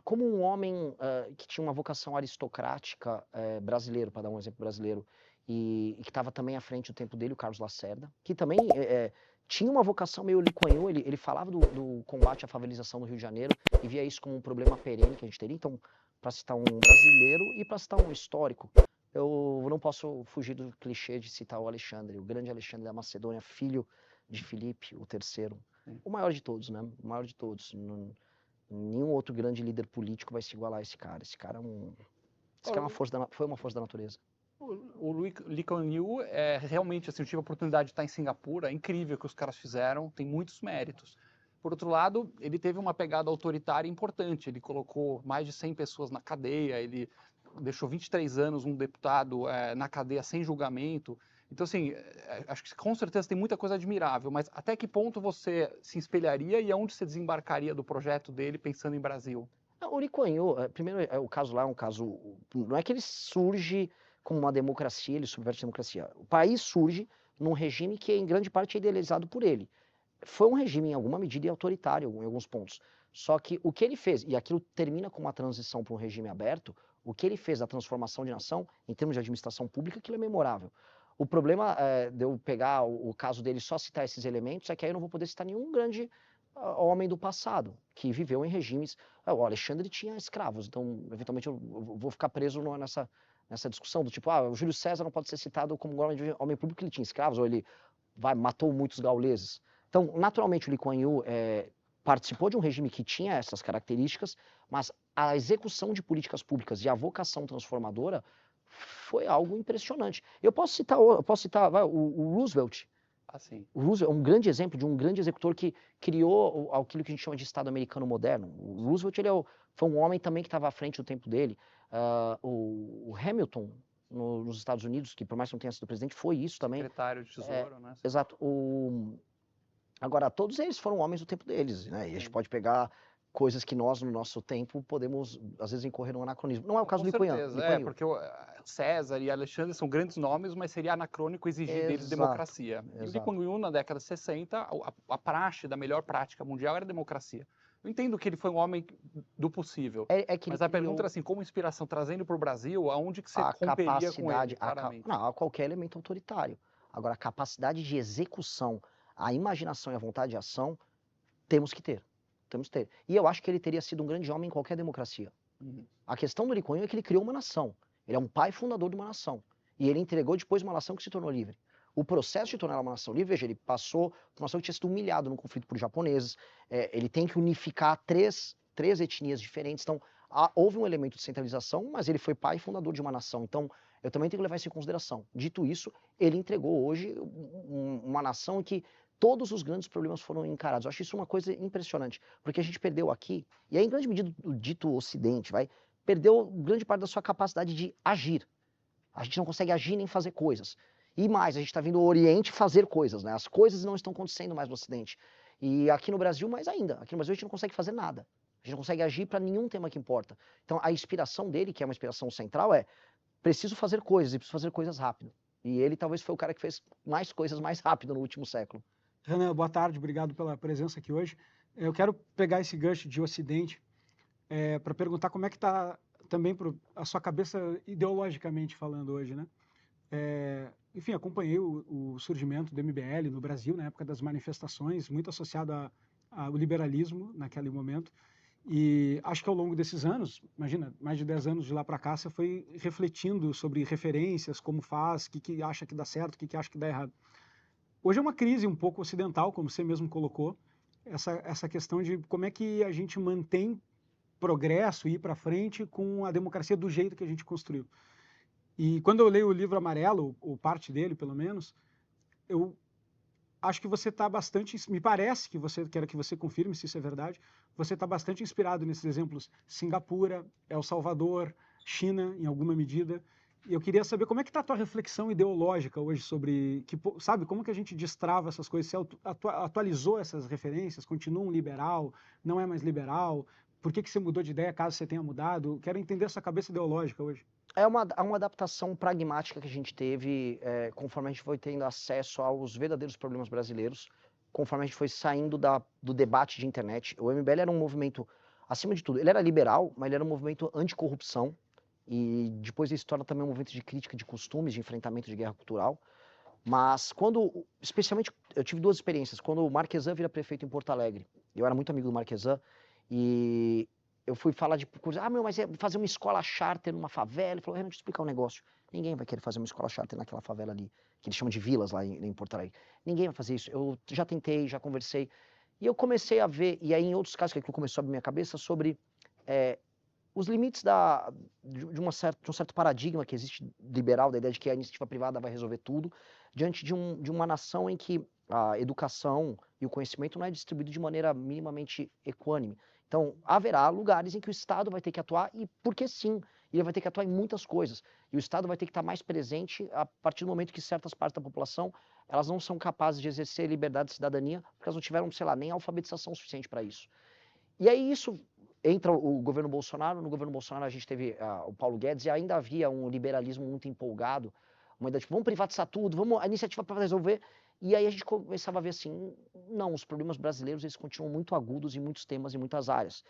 como um homem que tinha uma vocação aristocrática brasileiro, para dar um exemplo brasileiro, e que estava também à frente do tempo dele, o Carlos Lacerda, que também tinha uma vocação meio Lee Kuan Yew, ele falava do combate à favelização no Rio de Janeiro e via isso como um problema perene que a gente teria. Então, para citar um brasileiro e para citar um histórico, eu não posso fugir do clichê de citar o Alexandre, o grande Alexandre da Macedônia, filho de Filipe, o terceiro. O maior de todos, né? O maior de todos. Nenhum outro grande líder político vai se igualar a esse cara. Esse cara é uma foi uma força da natureza. O Lee Kuan Yew realmente, assim, eu tive a oportunidade de estar em Singapura, é incrível o que os caras fizeram, tem muitos méritos. Por outro lado, ele teve uma pegada autoritária importante, ele colocou mais de 100 pessoas na cadeia, ele deixou 23 anos um deputado na cadeia sem julgamento. Então, assim, acho que com certeza tem muita coisa admirável, mas até que ponto você se espelharia e aonde você desembarcaria do projeto dele pensando em Brasil? O Lee Kuan Yew, primeiro, o caso lá é um caso, não é que ele surge como uma democracia, ele subverte a democracia. O país surge num regime que, em grande parte, é idealizado por ele. Foi um regime, em alguma medida, autoritário em alguns pontos. Só que o que ele fez, e aquilo termina com uma transição para um regime aberto, o que ele fez da transformação de nação, em termos de administração pública, aquilo é memorável. O problema de eu pegar o caso dele e só citar esses elementos é que aí eu não vou poder citar nenhum grande homem do passado, que viveu em regimes. O Alexandre tinha escravos, então, eventualmente, eu vou ficar preso nessa discussão do tipo, o Júlio César não pode ser citado como homem público, ele tinha escravos, ou ele matou muitos gauleses. Então, naturalmente, o Lee Kuan Yew participou de um regime que tinha essas características, mas a execução de políticas públicas e a vocação transformadora foi algo impressionante. Eu posso citar o Roosevelt. O Roosevelt é um grande exemplo de um grande executor que criou aquilo que a gente chama de Estado americano moderno. O Roosevelt foi um homem também que estava à frente do tempo dele. O Hamilton, nos Estados Unidos, que por mais que não tenha sido presidente, foi isso também. Secretário de Tesouro, né? Exato. Agora, todos eles foram homens do tempo deles, né? E a gente pode pegar coisas que nós, no nosso tempo, podemos, às vezes, incorrer no anacronismo. Não é o caso do Lee Kuan Yew. Porque César e Alexandre são grandes nomes, mas seria anacrônico exigir deles democracia. E o Lee Kuan Yew, na década de 60, a praxe da melhor prática mundial era a democracia. Eu entendo que ele foi um homem do possível, mas a pergunta era assim, como inspiração, trazendo para o Brasil, aonde que você romperia com ele, claramente? Não, a qualquer elemento autoritário. Agora, a capacidade de execução, a imaginação e a vontade de ação, temos que ter. Temos que ter. E eu acho que ele teria sido um grande homem em qualquer democracia. A questão do Lee Kuan Yew é que ele criou uma nação. Ele é um pai fundador de uma nação. E ele entregou depois uma nação que se tornou livre. O processo de tornar ela uma nação livre, veja, ele passou por uma nação que tinha sido humilhada no conflito por japoneses. Ele tem que unificar três etnias diferentes. Então, houve um elemento de centralização, mas ele foi pai e fundador de uma nação. Então, eu também tenho que levar isso em consideração. Dito isso, ele entregou hoje uma nação em que todos os grandes problemas foram encarados. Eu acho isso uma coisa impressionante, porque a gente perdeu aqui, e aí em grande medida o dito Ocidente, perdeu grande parte da sua capacidade de agir. A gente não consegue agir nem fazer coisas. E mais, a gente está vindo ao Oriente fazer coisas, né? As coisas não estão acontecendo mais no Ocidente. E aqui no Brasil, mais ainda. Aqui no Brasil a gente não consegue fazer nada. A gente não consegue agir para nenhum tema que importa. Então a inspiração dele, que é uma inspiração central, preciso fazer coisas e preciso fazer coisas rápido. E ele talvez foi o cara que fez mais coisas mais rápido no último século. Renan, boa tarde, obrigado pela presença aqui hoje. Eu quero pegar esse gancho de Ocidente para perguntar como é que está também a sua cabeça ideologicamente falando hoje, né? Enfim, acompanhei o surgimento do MBL no Brasil, na época das manifestações, muito associado ao liberalismo naquele momento. E acho que ao longo desses anos, imagina, mais de 10 anos de lá para cá, você foi refletindo sobre referências, como faz, o que acha que dá certo, o que acha que dá errado. Hoje é uma crise um pouco ocidental, como você mesmo colocou, essa questão de como é que a gente mantém progresso e ir para frente com a democracia do jeito que a gente construiu. E quando eu leio o livro Amarelo, ou parte dele pelo menos, eu acho que você está bastante, me parece que quero que você confirme se isso é verdade, você está bastante inspirado nesses exemplos Singapura, El Salvador, China, em alguma medida. E eu queria saber como é que está a tua reflexão ideológica hoje sobre, sabe, como que a gente destrava essas coisas? Você atualizou essas referências? Continua um liberal? Não é mais liberal? Por que você mudou de ideia, caso você tenha mudado? Quero entender essa cabeça ideológica hoje. É uma adaptação pragmática que a gente teve conforme a gente foi tendo acesso aos verdadeiros problemas brasileiros, conforme a gente foi saindo do debate de internet. O MBL era um movimento acima de tudo, ele era liberal, mas ele era um movimento anticorrupção, e depois ele se torna também um movimento de crítica de costumes, de enfrentamento de guerra cultural. Mas quando, especialmente, eu tive duas experiências. Quando o Marquesan vira prefeito em Porto Alegre, eu era muito amigo do Marquesan, e eu fui falar de coisa, mas é fazer uma escola charter numa favela. Ele falou, deixa eu te explicar um negócio. Ninguém vai querer fazer uma escola charter naquela favela ali, que eles chamam de vilas lá em Porto Alegre. Ninguém vai fazer isso. Eu já tentei, já conversei. E eu comecei a ver, e aí em outros casos que aquilo começou a abrir minha cabeça, sobre os limites de um certo paradigma que existe liberal, da ideia de que a iniciativa privada vai resolver tudo, diante de uma nação em que a educação e o conhecimento não é distribuído de maneira minimamente equânime. Então, haverá lugares em que o Estado vai ter que atuar, e porque sim, ele vai ter que atuar em muitas coisas. E o Estado vai ter que estar mais presente a partir do momento que certas partes da população elas não são capazes de exercer liberdade de cidadania, porque elas não tiveram, sei lá, nem alfabetização suficiente para isso. E aí isso entra o governo Bolsonaro. No governo Bolsonaro a gente teve o Paulo Guedes, e ainda havia um liberalismo muito empolgado, uma ideia tipo, vamos privatizar tudo, vamos a iniciativa para resolver. E aí a gente começava a ver assim, não, os problemas brasileiros eles continuam muito agudos em muitos temas e muitas áreas.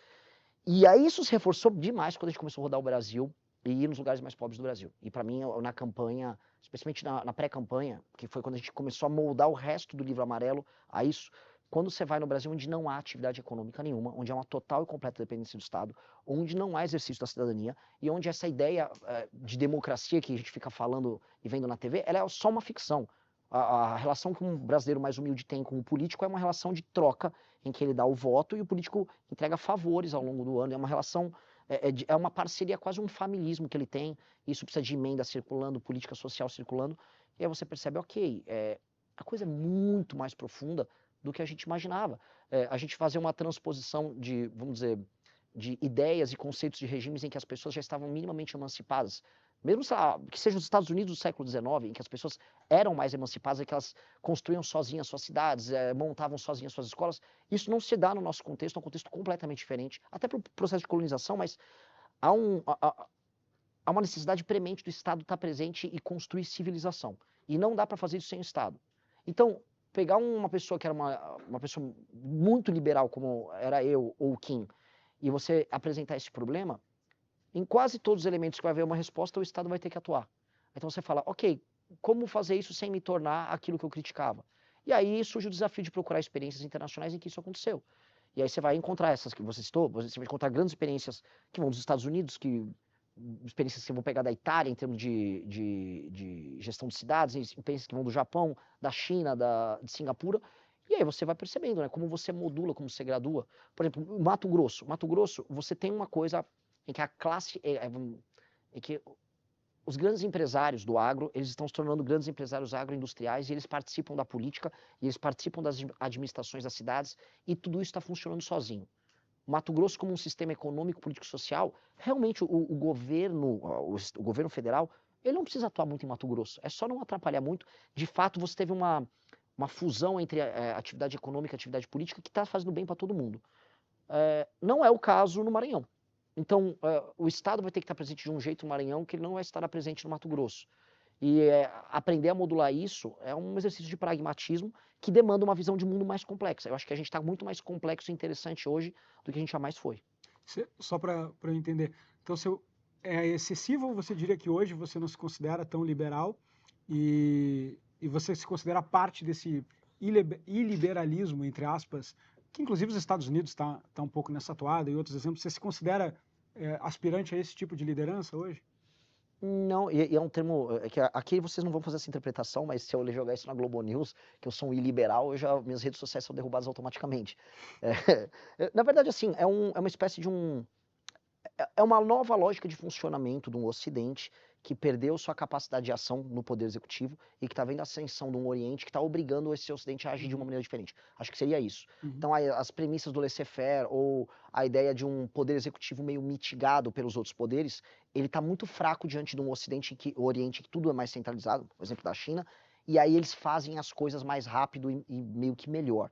E aí isso se reforçou demais quando a gente começou a rodar o Brasil e ir nos lugares mais pobres do Brasil. E para mim, na campanha, especialmente na pré-campanha, que foi quando a gente começou a moldar o resto do Livro Amarelo a isso, quando você vai no Brasil onde não há atividade econômica nenhuma, onde há uma total e completa dependência do Estado, onde não há exercício da cidadania, e onde essa ideia de democracia que a gente fica falando e vendo na TV, ela é só uma ficção. A relação que um brasileiro mais humilde tem com o político é uma relação de troca, em que ele dá o voto e o político entrega favores ao longo do ano. É uma relação, é uma parceria, quase um familismo que ele tem. Isso precisa de emenda circulando, política social circulando. E aí você percebe, ok, a coisa é muito mais profunda do que a gente imaginava. A gente fazer uma transposição de, vamos dizer, de ideias e conceitos de regimes em que as pessoas já estavam minimamente emancipadas. Mesmo que seja os Estados Unidos do século XIX, em que as pessoas eram mais emancipadas, em que elas construíam sozinhas suas cidades, montavam sozinhas suas escolas, isso não se dá no nosso contexto, é um contexto completamente diferente, até para o processo de colonização, mas há uma necessidade premente do Estado estar presente e construir civilização. E não dá para fazer isso sem o Estado. Então, pegar uma pessoa que era uma pessoa muito liberal, como era eu ou o Kim, e você apresentar esse problema, em quase todos os elementos que vai haver uma resposta, o Estado vai ter que atuar. Então você fala, ok, como fazer isso sem me tornar aquilo que eu criticava? E aí surge o desafio de procurar experiências internacionais em que isso aconteceu. E aí você vai encontrar essas que você citou, você vai encontrar grandes experiências que vão dos Estados Unidos, experiências que vão pegar da Itália em termos de gestão de cidades, experiências que vão do Japão, da China, de Singapura. E aí você vai percebendo, né, como você modula, como você gradua. Por exemplo, Mato Grosso. Mato Grosso, você tem uma coisa em que a classe, em que os grandes empresários do agro, eles estão se tornando grandes empresários agroindustriais, e eles participam da política, e eles participam das administrações das cidades, e tudo isso está funcionando sozinho. Mato Grosso, como um sistema econômico, político e social, realmente o governo federal, ele não precisa atuar muito em Mato Grosso, é só não atrapalhar muito. De fato, você teve uma fusão entre atividade econômica e atividade política que está fazendo bem para todo mundo. Não é o caso no Maranhão. Então, o Estado vai ter que estar presente de um jeito no Maranhão que ele não vai estar presente no Mato Grosso. E aprender a modular isso é um exercício de pragmatismo que demanda uma visão de mundo mais complexa. Eu acho que a gente está muito mais complexo e interessante hoje do que a gente jamais foi. Só para eu entender, então é excessivo ou você diria que hoje você não se considera tão liberal e você se considera parte desse iliberalismo, entre aspas, que inclusive os Estados Unidos está um pouco nessa toada, e outros exemplos, você se considera aspirante a esse tipo de liderança hoje? Não, e é um termo que aqui vocês não vão fazer essa interpretação, mas se eu jogar isso na Globo News, que eu sou um iliberal, minhas redes sociais são derrubadas automaticamente. Na verdade, assim, é uma espécie de é uma nova lógica de funcionamento do Ocidente que perdeu sua capacidade de ação no poder executivo e que está vendo a ascensão de um Oriente que está obrigando esse Ocidente a agir de uma maneira diferente. Acho que seria isso. Então, as premissas do laissez-faire ou a ideia de um poder executivo meio mitigado pelos outros poderes, ele está muito fraco diante de um Ocidente, o Oriente, que tudo é mais centralizado, por exemplo, da China, e aí eles fazem as coisas mais rápido e meio que melhor.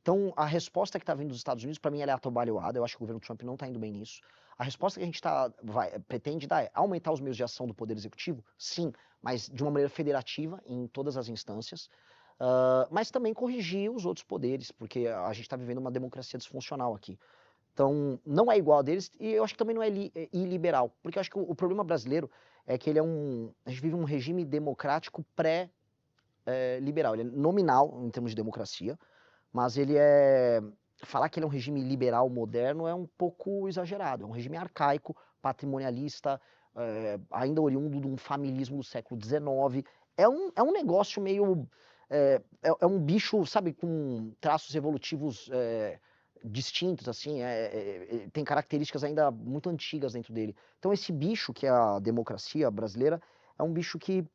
Então, a resposta que está vindo dos Estados Unidos, para mim, ela é atabalhoada. Eu acho que o governo Trump não está indo bem nisso. A resposta que a gente pretende dar é aumentar os meios de ação do Poder Executivo, sim, mas de uma maneira federativa em todas as instâncias, mas também corrigir os outros poderes, porque a gente está vivendo uma democracia disfuncional aqui. Então, não é igual a deles e eu acho que também não é iliberal, porque eu acho que o problema brasileiro é que ele é a gente vive um regime democrático pré-liberal, ele é nominal em termos de democracia, mas falar que ele é um regime liberal moderno é um pouco exagerado, é um regime arcaico, patrimonialista, ainda oriundo de um familismo do século XIX, é um negócio meio, é um bicho, sabe, com traços evolutivos distintos, assim, tem características ainda muito antigas dentro dele. Então esse bicho, que é a democracia brasileira, é um bicho que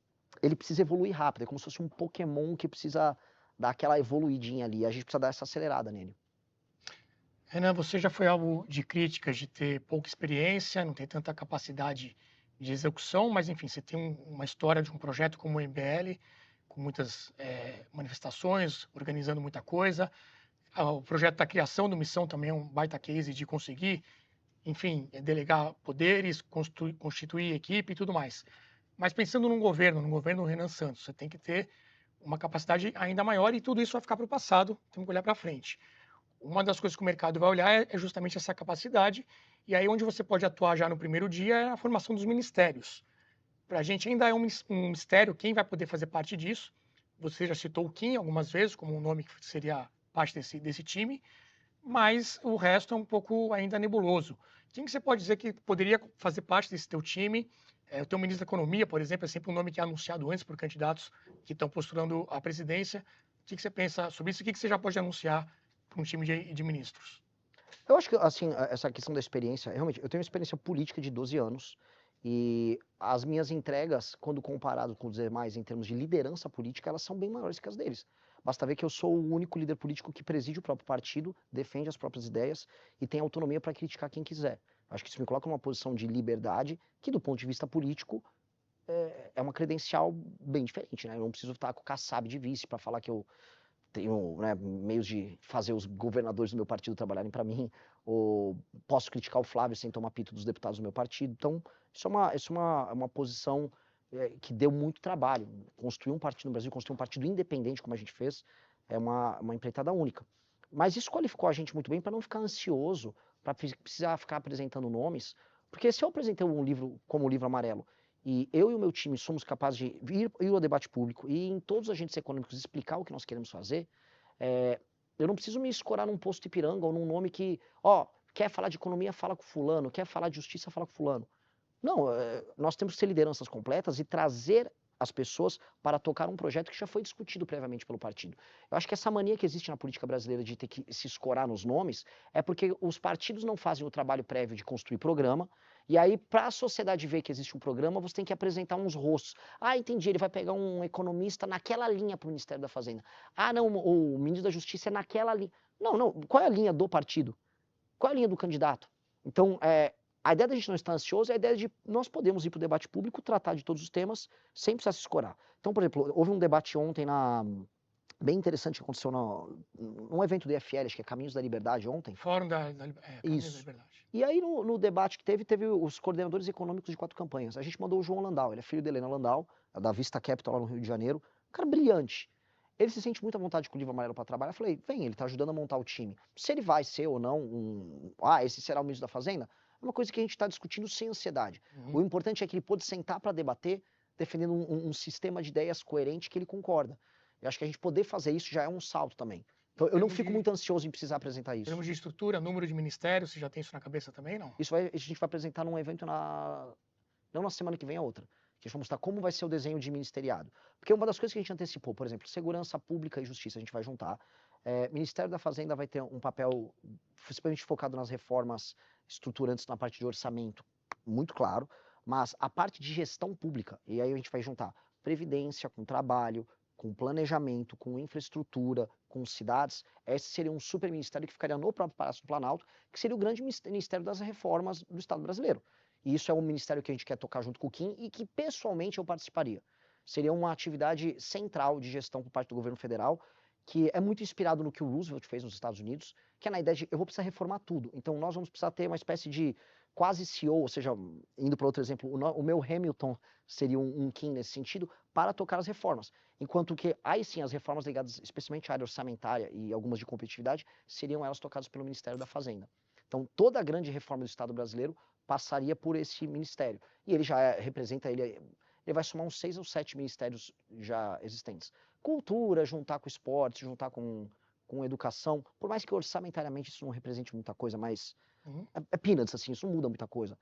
ele precisa evoluir rápido, é como se fosse um Pokémon que precisa dar aquela evoluidinha ali, a gente precisa dar essa acelerada nele. Renan, você já foi alvo de críticas de ter pouca experiência, não ter tanta capacidade de execução, mas enfim, você tem uma história de um projeto como o MBL, com muitas manifestações, organizando muita coisa. O projeto da criação do Missão também é um baita case de conseguir, enfim, delegar poderes, constituir equipe e tudo mais. Mas pensando num governo Renan Santos, você tem que ter uma capacidade ainda maior e tudo isso vai ficar para o passado, temos que olhar para frente. Uma das coisas que o mercado vai olhar é justamente essa capacidade, e aí onde você pode atuar já no primeiro dia é a formação dos ministérios. Para a gente ainda é um mistério quem vai poder fazer parte disso. Você já citou o Kim algumas vezes como um nome que seria parte desse time, mas o resto é um pouco ainda nebuloso. Quem que você pode dizer que poderia fazer parte desse teu time? O teu ministro da Economia, por exemplo, é sempre um nome que é anunciado antes por candidatos que estão postulando a presidência. O que você pensa sobre isso? O que você já pode anunciar para um time de ministros? Eu acho que, assim, essa questão da experiência, realmente, eu tenho uma experiência política de 12 anos e as minhas entregas, quando comparado com os demais em termos de liderança política, elas são bem maiores que as deles. Basta ver que eu sou o único líder político que preside o próprio partido, defende as próprias ideias e tem autonomia para criticar quem quiser. Acho que isso me coloca numa posição de liberdade que, do ponto de vista político, é uma credencial bem diferente, né? Eu não preciso estar com o Kassab de vice para falar que eu tenho, né, meios de fazer os governadores do meu partido trabalharem para mim, ou posso criticar o Flávio sem tomar pito dos deputados do meu partido. Então, isso é uma posição que deu muito trabalho. Construir um partido no Brasil, construir um partido independente, como a gente fez, é uma empreitada única. Mas isso qualificou a gente muito bem para não ficar ansioso, para precisar ficar apresentando nomes, porque se eu apresentei um livro como o Livro Amarelo, e eu e o meu time somos capazes de ir ao debate público e em todos os agentes econômicos explicar o que nós queremos fazer, eu não preciso me escorar num posto Ipiranga ou num nome que, quer falar de economia, fala com fulano, quer falar de justiça, fala com fulano. Não, nós temos que ser lideranças completas e trazer as pessoas para tocar um projeto que já foi discutido previamente pelo partido. Eu acho que essa mania que existe na política brasileira de ter que se escorar nos nomes é porque os partidos não fazem o trabalho prévio de construir programa, e aí, para a sociedade ver que existe um programa, você tem que apresentar uns rostos. Ah, entendi, ele vai pegar um economista naquela linha para o Ministério da Fazenda. Ah, não, o ministro da Justiça é naquela linha. Não, qual é a linha do partido? Qual é a linha do candidato? Então, a ideia da gente não estar ansioso é a ideia de nós podemos ir para o debate público, tratar de todos os temas, sem precisar se escorar. Então, por exemplo, houve um debate ontem bem interessante que aconteceu num evento do IFL, acho que é Caminhos da Liberdade ontem. Fórum Caminhos da Liberdade. E aí, no debate que teve os coordenadores econômicos de 4 campanhas. A gente mandou o João Landau, ele é filho da Helena Landau, da Vista Capital lá no Rio de Janeiro. Um cara brilhante. Ele se sente muito à vontade com o Livro Amarelo para trabalhar. Eu falei, vem, ele tá ajudando a montar o time. Se ele vai ser ou não esse será o ministro da Fazenda, é uma coisa que a gente está discutindo sem ansiedade. O importante é que ele pôde sentar para debater, defendendo um sistema de ideias coerente que ele concorda. Eu acho que a gente poder fazer isso já é um salto também. Então, eu não fico muito ansioso em precisar apresentar isso. Em termos de estrutura, número de ministérios, você já tem isso na cabeça também, não? Isso a gente vai apresentar num evento não na semana que vem, a outra. Que a gente vai mostrar como vai ser o desenho de ministeriado. Porque uma das coisas que a gente antecipou, por exemplo, segurança pública e justiça, a gente vai juntar. Ministério da Fazenda vai ter um papel principalmente focado nas reformas estruturantes na parte de orçamento, muito claro, mas a parte de gestão pública, e aí a gente vai juntar previdência com trabalho, com planejamento, com infraestrutura, com cidades, esse seria um super ministério que ficaria no próprio Palácio do Planalto, que seria o grande ministério das reformas do Estado brasileiro. E isso é um ministério que a gente quer tocar junto com o Kim e que pessoalmente eu participaria. Seria uma atividade central de gestão por parte do governo federal, que é muito inspirado no que o Roosevelt fez nos Estados Unidos, que é na ideia de eu vou precisar reformar tudo. Então nós vamos precisar ter uma espécie de quase CEO, ou seja, indo para outro exemplo, o meu Hamilton seria um Kim nesse sentido, para tocar as reformas. Enquanto que, aí sim, as reformas ligadas especialmente à área orçamentária e algumas de competitividade, seriam elas tocadas pelo Ministério da Fazenda. Então, toda a grande reforma do Estado brasileiro passaria por esse ministério. E ele já representa, ele vai somar uns 6 ou 7 ministérios já existentes. Cultura, juntar com esporte, juntar com educação, por mais que orçamentariamente isso não represente muita coisa, mas é peanuts, assim, isso não muda muita coisa.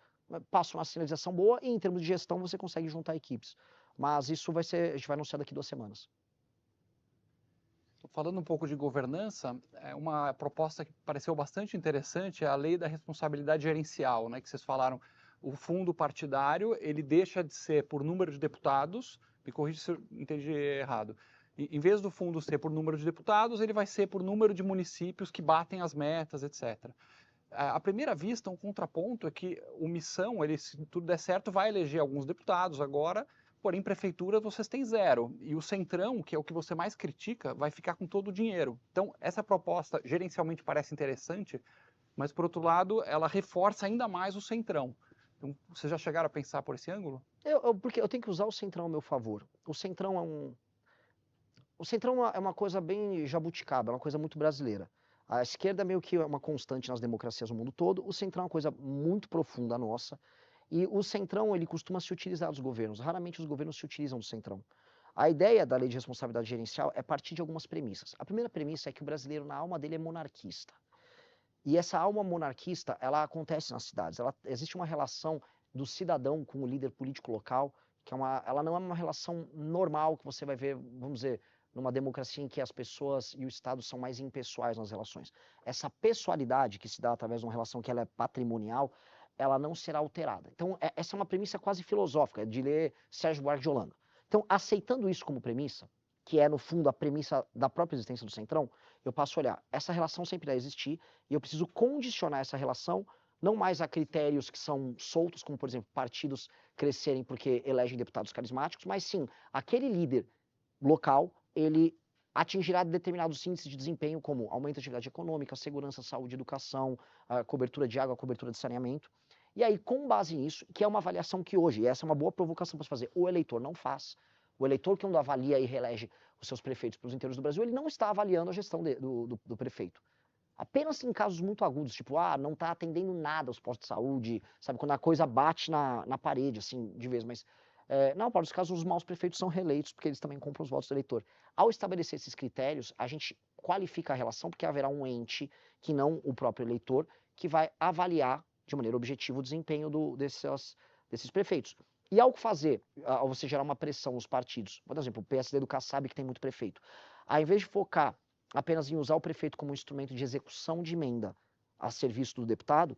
Passa uma sinalização boa e em termos de gestão você consegue juntar equipes. Mas isso a gente vai anunciar daqui 2 semanas. Falando um pouco de governança, uma proposta que pareceu bastante interessante é a lei da responsabilidade gerencial, né, que vocês falaram. O fundo partidário, ele deixa de ser por número de deputados, me corrija se eu entendi errado, em vez do fundo ser por número de deputados, ele vai ser por número de municípios que batem as metas, etc. À primeira vista, um contraponto é que o Missão, ele, se tudo der certo, vai eleger alguns deputados agora, porém, prefeitura vocês têm 0. E o Centrão, que é o que você mais critica, vai ficar com todo o dinheiro. Então, essa proposta gerencialmente parece interessante, mas, por outro lado, ela reforça ainda mais o Centrão. Então, vocês já chegaram a pensar por esse ângulo? Porque eu tenho que usar o Centrão a meu favor. O Centrão é uma coisa bem jabuticaba, é uma coisa muito brasileira. A esquerda meio que é uma constante nas democracias do mundo todo, o Centrão é uma coisa muito profunda nossa, e o Centrão ele costuma se utilizar dos governos, raramente os governos se utilizam do Centrão. A ideia da lei de responsabilidade gerencial é partir de algumas premissas. A primeira premissa é que o brasileiro, na alma dele, é monarquista. E essa alma monarquista, ela acontece nas cidades. Existe uma relação do cidadão com o líder político local, que ela não é uma relação normal que você vai ver, vamos dizer, numa democracia em que as pessoas e o Estado são mais impessoais nas relações. Essa pessoalidade que se dá através de uma relação que ela é patrimonial, ela não será alterada. Então, essa é uma premissa quase filosófica, de ler Sérgio Buarque de Holanda. Então, aceitando isso como premissa, que é, no fundo, a premissa da própria existência do Centrão, eu passo a olhar, essa relação sempre vai existir, e eu preciso condicionar essa relação não mais a critérios que são soltos, como, por exemplo, partidos crescerem porque elegem deputados carismáticos, mas sim, aquele líder local, ele atingirá determinados índices de desempenho, como aumento da atividade econômica, segurança, saúde, educação, a cobertura de água, a cobertura de saneamento. E aí, com base nisso, que é uma avaliação que hoje, e essa é uma boa provocação para se fazer, o eleitor não faz. O eleitor que não avalia e reelege os seus prefeitos para os inteiros do Brasil, ele não está avaliando a gestão do prefeito. Apenas em casos muito agudos, tipo, não está atendendo nada aos postos de saúde, sabe, quando a coisa bate na parede, assim, de vez, mas não, para os casos, os maus prefeitos são reeleitos, porque eles também compram os votos do eleitor. Ao estabelecer esses critérios, a gente qualifica a relação, porque haverá um ente, que não o próprio eleitor, que vai avaliar de maneira objetiva o desempenho desses prefeitos. E ao fazer, ao você gerar uma pressão nos partidos, por exemplo, o PSD do Kassab, que tem muito prefeito, ao invés de focar apenas em usar o prefeito como instrumento de execução de emenda a serviço do deputado,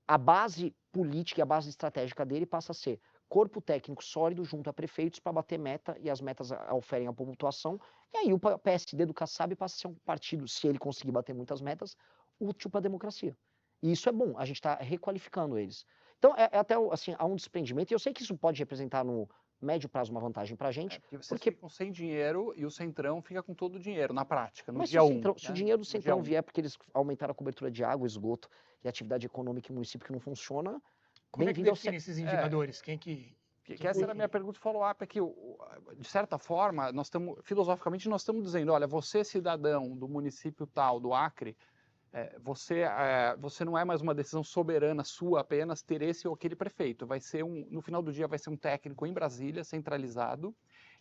a base política e a base estratégica dele passa a ser corpo técnico sólido junto a prefeitos para bater meta, e as metas oferem a pontuação, e aí o PSD do Kassab passa a ser um partido, se ele conseguir bater muitas metas, útil para a democracia. E isso é bom, a gente está requalificando eles. Então, até assim, há um desprendimento, e eu sei que isso pode representar no médio prazo uma vantagem para a gente. Porque vocês ficam sem dinheiro e o Centrão fica com todo o dinheiro, na prática, no Mas dia 1. Se o dinheiro do Centrão vier porque eles aumentaram a cobertura de água, esgoto e atividade econômica em município que não funciona, como é que define esses indicadores? Essa era a minha pergunta de follow-up, é que, de certa forma, filosoficamente, nós estamos dizendo, olha, você, cidadão do município tal, do Acre, você não é mais uma decisão soberana sua apenas ter esse ou aquele prefeito. No final do dia vai ser um técnico em Brasília, centralizado,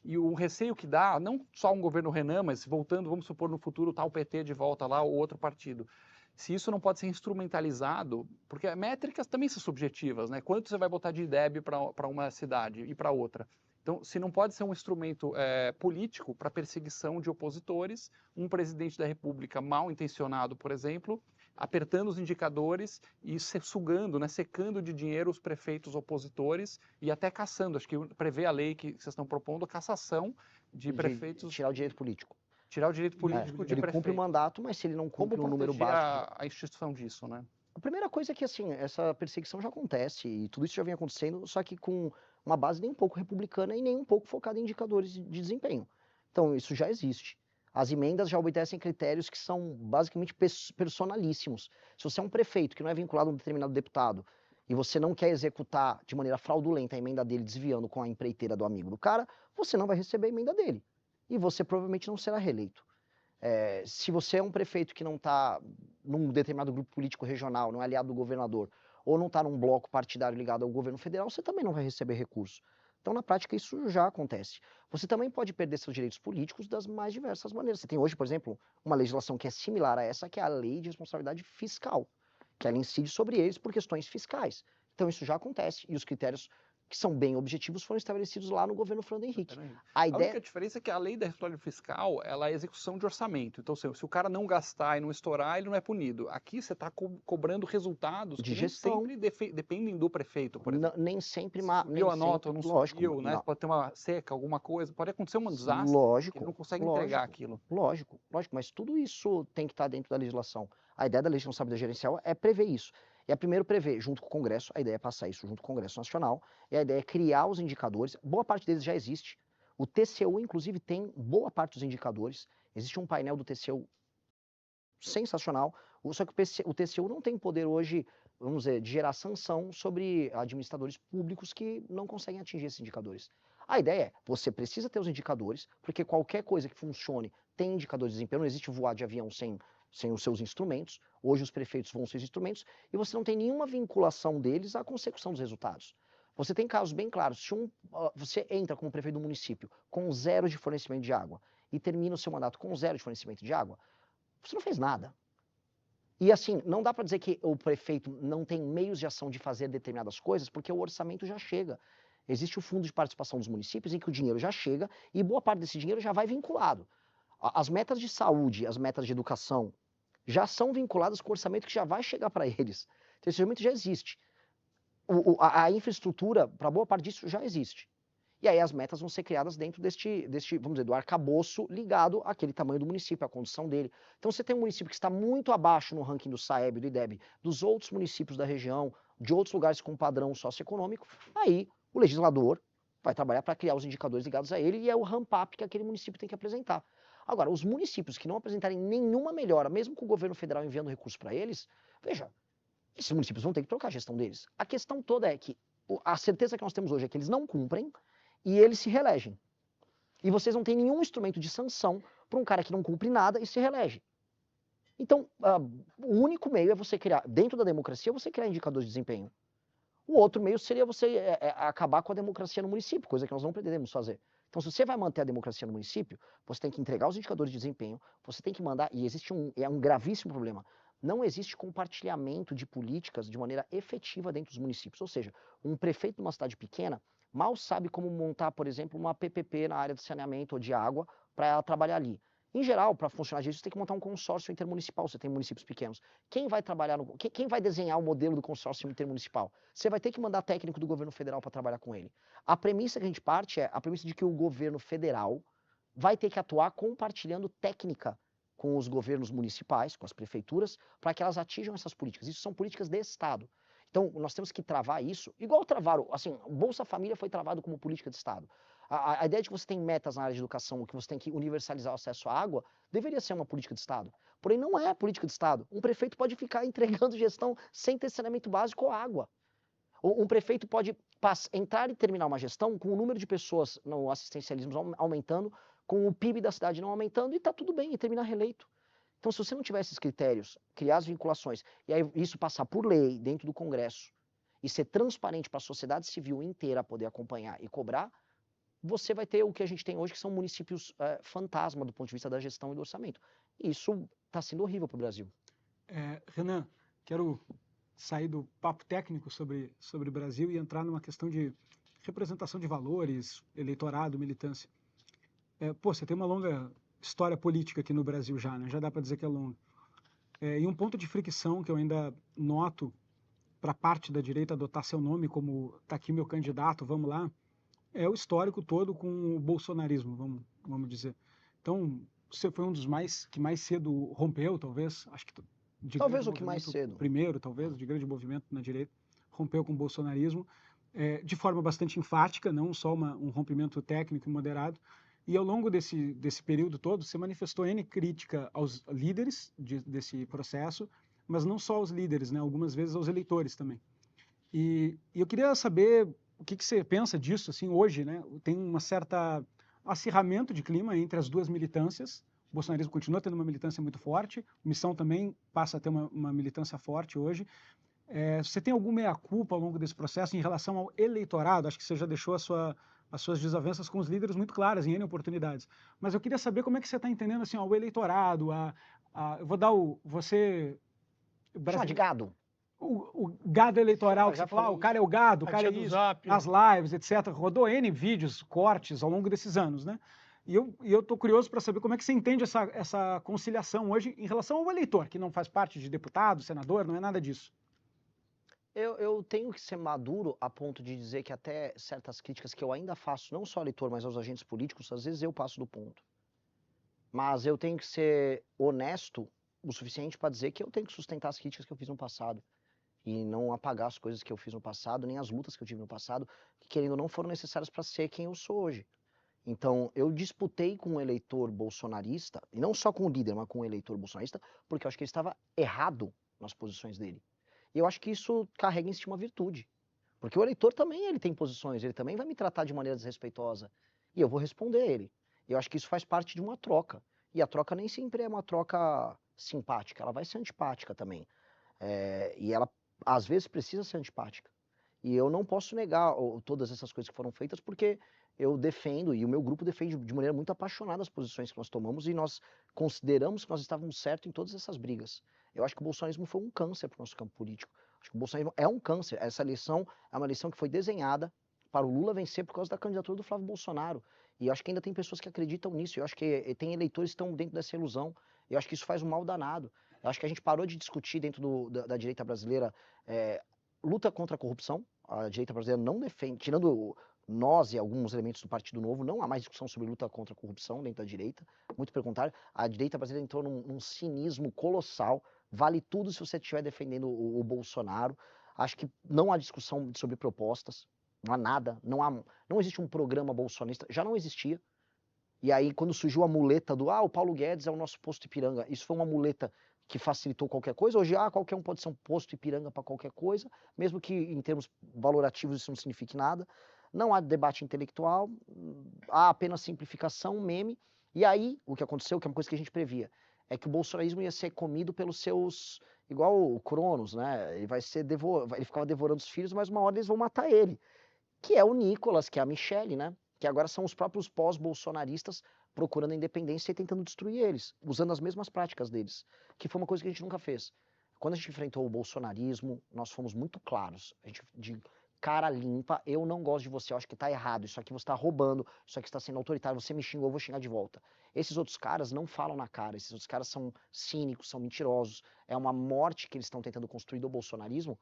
e o receio que dá, não só um governo Renan, mas voltando, vamos supor, no futuro, tá o PT de volta lá, ou outro partido. Se isso não pode ser instrumentalizado, porque métricas também são subjetivas, né? Quanto você vai botar de IDEB para uma cidade e para outra? Então, se não pode ser um instrumento político para perseguição de opositores, um presidente da República mal intencionado, por exemplo, apertando os indicadores e sugando, né, secando de dinheiro os prefeitos opositores e até caçando, acho que prevê a lei que vocês estão propondo, a cassação de prefeitos... Tirar o direito político. Tirar o direito político de ele prefeito. cumpre o mandato, mas se ele não cumpre o número básico... a instituição disso, né? A primeira coisa é que, assim, essa perseguição já acontece e tudo isso já vem acontecendo, só que com uma base nem um pouco republicana e nem um pouco focada em indicadores de desempenho. Então, isso já existe. As emendas já obedecem critérios que são basicamente personalíssimos. Se você é um prefeito que não é vinculado a um determinado deputado e você não quer executar de maneira fraudulenta a emenda dele, desviando com a empreiteira do amigo do cara, você não vai receber a emenda dele. E você provavelmente não será reeleito. Se você é um prefeito que não está num determinado grupo político regional, não é aliado do governador, ou não está num bloco partidário ligado ao governo federal, você também não vai receber recurso. Então, na prática, isso já acontece. Você também pode perder seus direitos políticos das mais diversas maneiras. Você tem hoje, por exemplo, uma legislação que é similar a essa, que é a Lei de Responsabilidade Fiscal, que ela incide sobre eles por questões fiscais. Então, isso já acontece, e os critérios que são bem objetivos foram estabelecidos lá no governo Fernando Henrique. A única diferença é que a lei da responsabilidade fiscal, ela é execução de orçamento. Então, se o cara não gastar e não estourar, ele não é punido. Aqui você está cobrando resultados de que gestão. nem sempre dependem do prefeito, por exemplo. Nem sempre, subiu a nota ou não lógico, subiu, né? não. Pode ter uma seca, alguma coisa, pode acontecer um desastre, Lógico, ele não consegue entregar aquilo. Lógico, mas tudo isso tem que estar dentro da legislação. A ideia da lei de responsabilidade gerencial é prever isso. E a primeiro prever, junto com o Congresso, a ideia é passar isso junto com o Congresso Nacional, e a ideia é criar os indicadores, boa parte deles já existe. O TCU, inclusive, tem boa parte dos indicadores. Existe um painel do TCU sensacional, só que o TCU não tem poder hoje, vamos dizer, de gerar sanção sobre administradores públicos que não conseguem atingir esses indicadores. A ideia é, você precisa ter os indicadores, porque qualquer coisa que funcione tem indicadores de desempenho, não existe voar de avião sem os seus instrumentos, hoje os prefeitos vão seus instrumentos, e você não tem nenhuma vinculação deles à consecução dos resultados. Você tem casos bem claros, se você entra como prefeito do município com 0 de fornecimento de água e termina o seu mandato com 0 de fornecimento de água, você não fez nada. E assim, não dá para dizer que o prefeito não tem meios de ação de fazer determinadas coisas, porque o orçamento já chega. Existe o fundo de participação dos municípios em que o dinheiro já chega e boa parte desse dinheiro já vai vinculado. As metas de saúde, as metas de educação já são vinculadas com o orçamento que já vai chegar para eles. Então esse orçamento já existe. A infraestrutura, para boa parte disso, já existe. E aí as metas vão ser criadas dentro deste, vamos dizer, do arcabouço ligado àquele tamanho do município, à condição dele. Então você tem um município que está muito abaixo no ranking do SAEB, do IDEB, dos outros municípios da região, de outros lugares com padrão socioeconômico, aí o legislador vai trabalhar para criar os indicadores ligados a ele e é o ramp-up que aquele município tem que apresentar. Agora, os municípios que não apresentarem nenhuma melhora, mesmo com o governo federal enviando recursos para eles, veja, esses municípios vão ter que trocar a gestão deles. A questão toda é que a certeza que nós temos hoje é que eles não cumprem e eles se reelegem. E vocês não têm nenhum instrumento de sanção para um cara que não cumpre nada e se reelege. Então, o único meio é você criar, dentro da democracia, você criar indicadores de desempenho. O outro meio seria você acabar com a democracia no município, coisa que nós não pretendemos fazer. Então, se você vai manter a democracia no município, você tem que entregar os indicadores de desempenho, você tem que mandar, e existe um gravíssimo problema, não existe compartilhamento de políticas de maneira efetiva dentro dos municípios. Ou seja, um prefeito de uma cidade pequena mal sabe como montar, por exemplo, uma PPP na área de saneamento ou de água para ela trabalhar ali. Em geral, para funcionar disso, você tem que montar um consórcio intermunicipal, você tem municípios pequenos. Quem vai trabalhar quem vai desenhar o modelo do consórcio intermunicipal? Você vai ter que mandar técnico do governo federal para trabalhar com ele. A premissa que a gente parte é a premissa de que o governo federal vai ter que atuar compartilhando técnica com os governos municipais, com as prefeituras, para que elas atinjam essas políticas. Isso são políticas de Estado. Então, nós temos que travar isso, igual travaram, assim, Bolsa Família foi travado como política de Estado. A ideia de que você tem metas na área de educação, que você tem que universalizar o acesso à água, deveria ser uma política de Estado. Porém, não é política de Estado. Um prefeito pode ficar entregando gestão sem ter saneamento básico ou água. Um prefeito pode entrar e terminar uma gestão com o número de pessoas no assistencialismo aumentando, com o PIB da cidade não aumentando, e está tudo bem, e terminar reeleito. Então, se você não tiver esses critérios, criar as vinculações, e aí isso passar por lei dentro do Congresso, e ser transparente para a sociedade civil inteira poder acompanhar e cobrar, você vai ter o que a gente tem hoje, que são municípios fantasma do ponto de vista da gestão e do orçamento. E isso está sendo horrível para o Brasil. Renan, quero sair do papo técnico sobre o Brasil e entrar numa questão de representação de valores, eleitorado, militância. Você tem uma longa história política aqui no Brasil já, né? Já dá para dizer que é longa. E um ponto de fricção que eu ainda noto para parte da direita adotar seu nome como está aqui meu candidato, vamos lá, é o histórico todo com o bolsonarismo, vamos dizer. Então, você foi um dos que mais cedo rompeu, talvez, acho que talvez o que mais cedo. Primeiro, talvez, de grande movimento na direita, rompeu com o bolsonarismo, de forma bastante enfática, não só um rompimento técnico e moderado. E ao longo desse período todo, você manifestou N crítica aos líderes desse processo, mas não só aos líderes, né? Algumas vezes aos eleitores também. E eu queria saber o que você pensa disso, assim, hoje, né? Tem uma certa acirramento de clima entre as duas militâncias, o bolsonarismo continua tendo uma militância muito forte, o Missão também passa a ter uma militância forte hoje. Você tem alguma meia-culpa ao longo desse processo em relação ao eleitorado? Acho que você já deixou as suas desavenças com os líderes muito claras em N oportunidades. Mas eu queria saber como é que você está entendendo assim, o eleitorado, eu vou dar você... Chama de gado. O gado eleitoral, que Já você fala, falei o cara é o gado, o A cara é tia do isso, Zap. nas lives, etc. Rodou N vídeos, cortes ao longo desses anos, né? E eu estou curioso para saber como é que você entende essa conciliação hoje em relação ao eleitor, que não faz parte de deputado, senador, não é nada disso. Eu tenho que ser maduro a ponto de dizer que até certas críticas que eu ainda faço, não só ao eleitor, mas aos agentes políticos, às vezes eu passo do ponto. Mas eu tenho que ser honesto o suficiente para dizer que eu tenho que sustentar as críticas que eu fiz no passado. E não apagar as coisas que eu fiz no passado, nem as lutas que eu tive no passado, que querendo ou não foram necessárias para ser quem eu sou hoje. Então, eu disputei com um eleitor bolsonarista, e não só com o líder, mas com o eleitor bolsonarista, porque eu acho que ele estava errado nas posições dele. E eu acho que isso carrega em si uma virtude. Porque o eleitor também ele tem posições, ele também vai me tratar de maneira desrespeitosa. E eu vou responder a ele. Eu acho que isso faz parte de uma troca. E a troca nem sempre é uma troca simpática, ela vai ser antipática também. E ela, às vezes, precisa ser antipática. E eu não posso negar todas essas coisas que foram feitas, porque eu defendo, e o meu grupo defende de maneira muito apaixonada as posições que nós tomamos, e nós consideramos que nós estávamos certos em todas essas brigas. Eu acho que o bolsonarismo foi um câncer para o nosso campo político. Acho que o bolsonarismo é um câncer. Essa eleição é uma eleição que foi desenhada para o Lula vencer por causa da candidatura do Flávio Bolsonaro. E eu acho que ainda tem pessoas que acreditam nisso. Eu acho que tem eleitores que estão dentro dessa ilusão. Eu acho que isso faz um mal danado. Eu acho que a gente parou de discutir dentro da direita brasileira luta contra a corrupção. A direita brasileira não defende, tirando nós e alguns elementos do Partido Novo, não há mais discussão sobre luta contra a corrupção dentro da direita. Muito pelo contrário, a direita brasileira entrou num cinismo colossal. Vale tudo se você estiver defendendo o Bolsonaro. Acho que não há discussão sobre propostas, não há nada, não existe um programa bolsonarista, já não existia. E aí, quando surgiu a muleta o Paulo Guedes é o nosso posto Ipiranga, isso foi uma muleta que facilitou qualquer coisa. Hoje, qualquer um pode ser um posto Ipiranga para qualquer coisa, mesmo que em termos valorativos isso não signifique nada. Não há debate intelectual, há apenas simplificação, meme. E aí, o que aconteceu, que é uma coisa que a gente previa, é que o bolsonarismo ia ser comido pelos seus... Igual o Cronos, né? Ele ficava devorando os filhos, mas uma hora eles vão matar ele. Que é o Nicolas, que é a Michelle, né? Que agora são os próprios pós-bolsonaristas procurando a independência e tentando destruir eles, usando as mesmas práticas deles, que foi uma coisa que a gente nunca fez. Quando a gente enfrentou o bolsonarismo, nós fomos muito claros, a gente, de cara limpa, eu não gosto de você, eu acho que tá errado, isso aqui você tá roubando, isso aqui está sendo autoritário, você me xingou, eu vou xingar de volta. Esses outros caras não falam na cara, esses outros caras são cínicos, são mentirosos, é uma morte que eles estão tentando construir do bolsonarismo,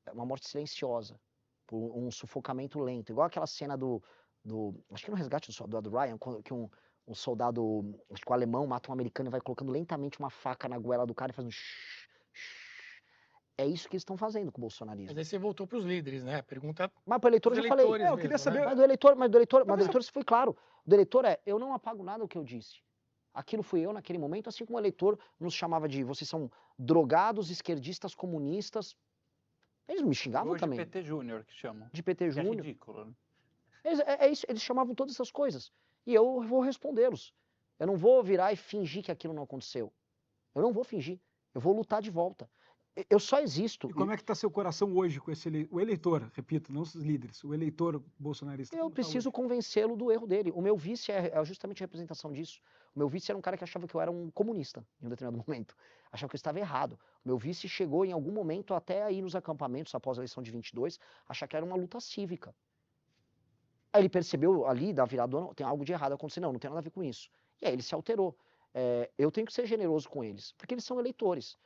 é uma morte silenciosa, por um sufocamento lento, igual aquela cena acho que no Resgate do Ryan, que um soldado, acho que o alemão, mata um americano e vai colocando lentamente uma faca na goela do cara e faz um shh, shh. É isso que eles estão fazendo com o bolsonarismo. Mas aí você voltou para os líderes, né? Pergunta Mas para o eleitor eu já falei. Eu queria saber... Mas do eleitor isso foi claro. Do eleitor eu não apago nada do que eu disse. Aquilo fui eu naquele momento, assim como o eleitor nos chamava de vocês são drogados, esquerdistas, comunistas. Eles me xingavam Hoje também. De PT Júnior que chamam. De PT Júnior. É ridículo, né? Isso, eles chamavam todas essas coisas. E eu vou respondê-los. Eu não vou virar e fingir que aquilo não aconteceu. Eu não vou fingir. Eu vou lutar de volta. Eu só existo. E como é que está seu coração hoje com o eleitor, repito, não os líderes, o eleitor bolsonarista? Eu preciso convencê-lo do erro dele. O meu vice é justamente a representação disso. O meu vice era um cara que achava que eu era um comunista em um determinado momento. Achava que eu estava errado. O meu vice chegou em algum momento até aí nos acampamentos após a eleição de 22, achar que era uma luta cívica. Aí ele percebeu ali, da virada do ano, tem algo de errado acontecendo. Não tem nada a ver com isso. E aí ele se alterou. Eu tenho que ser generoso com eles, porque eles são eleitores.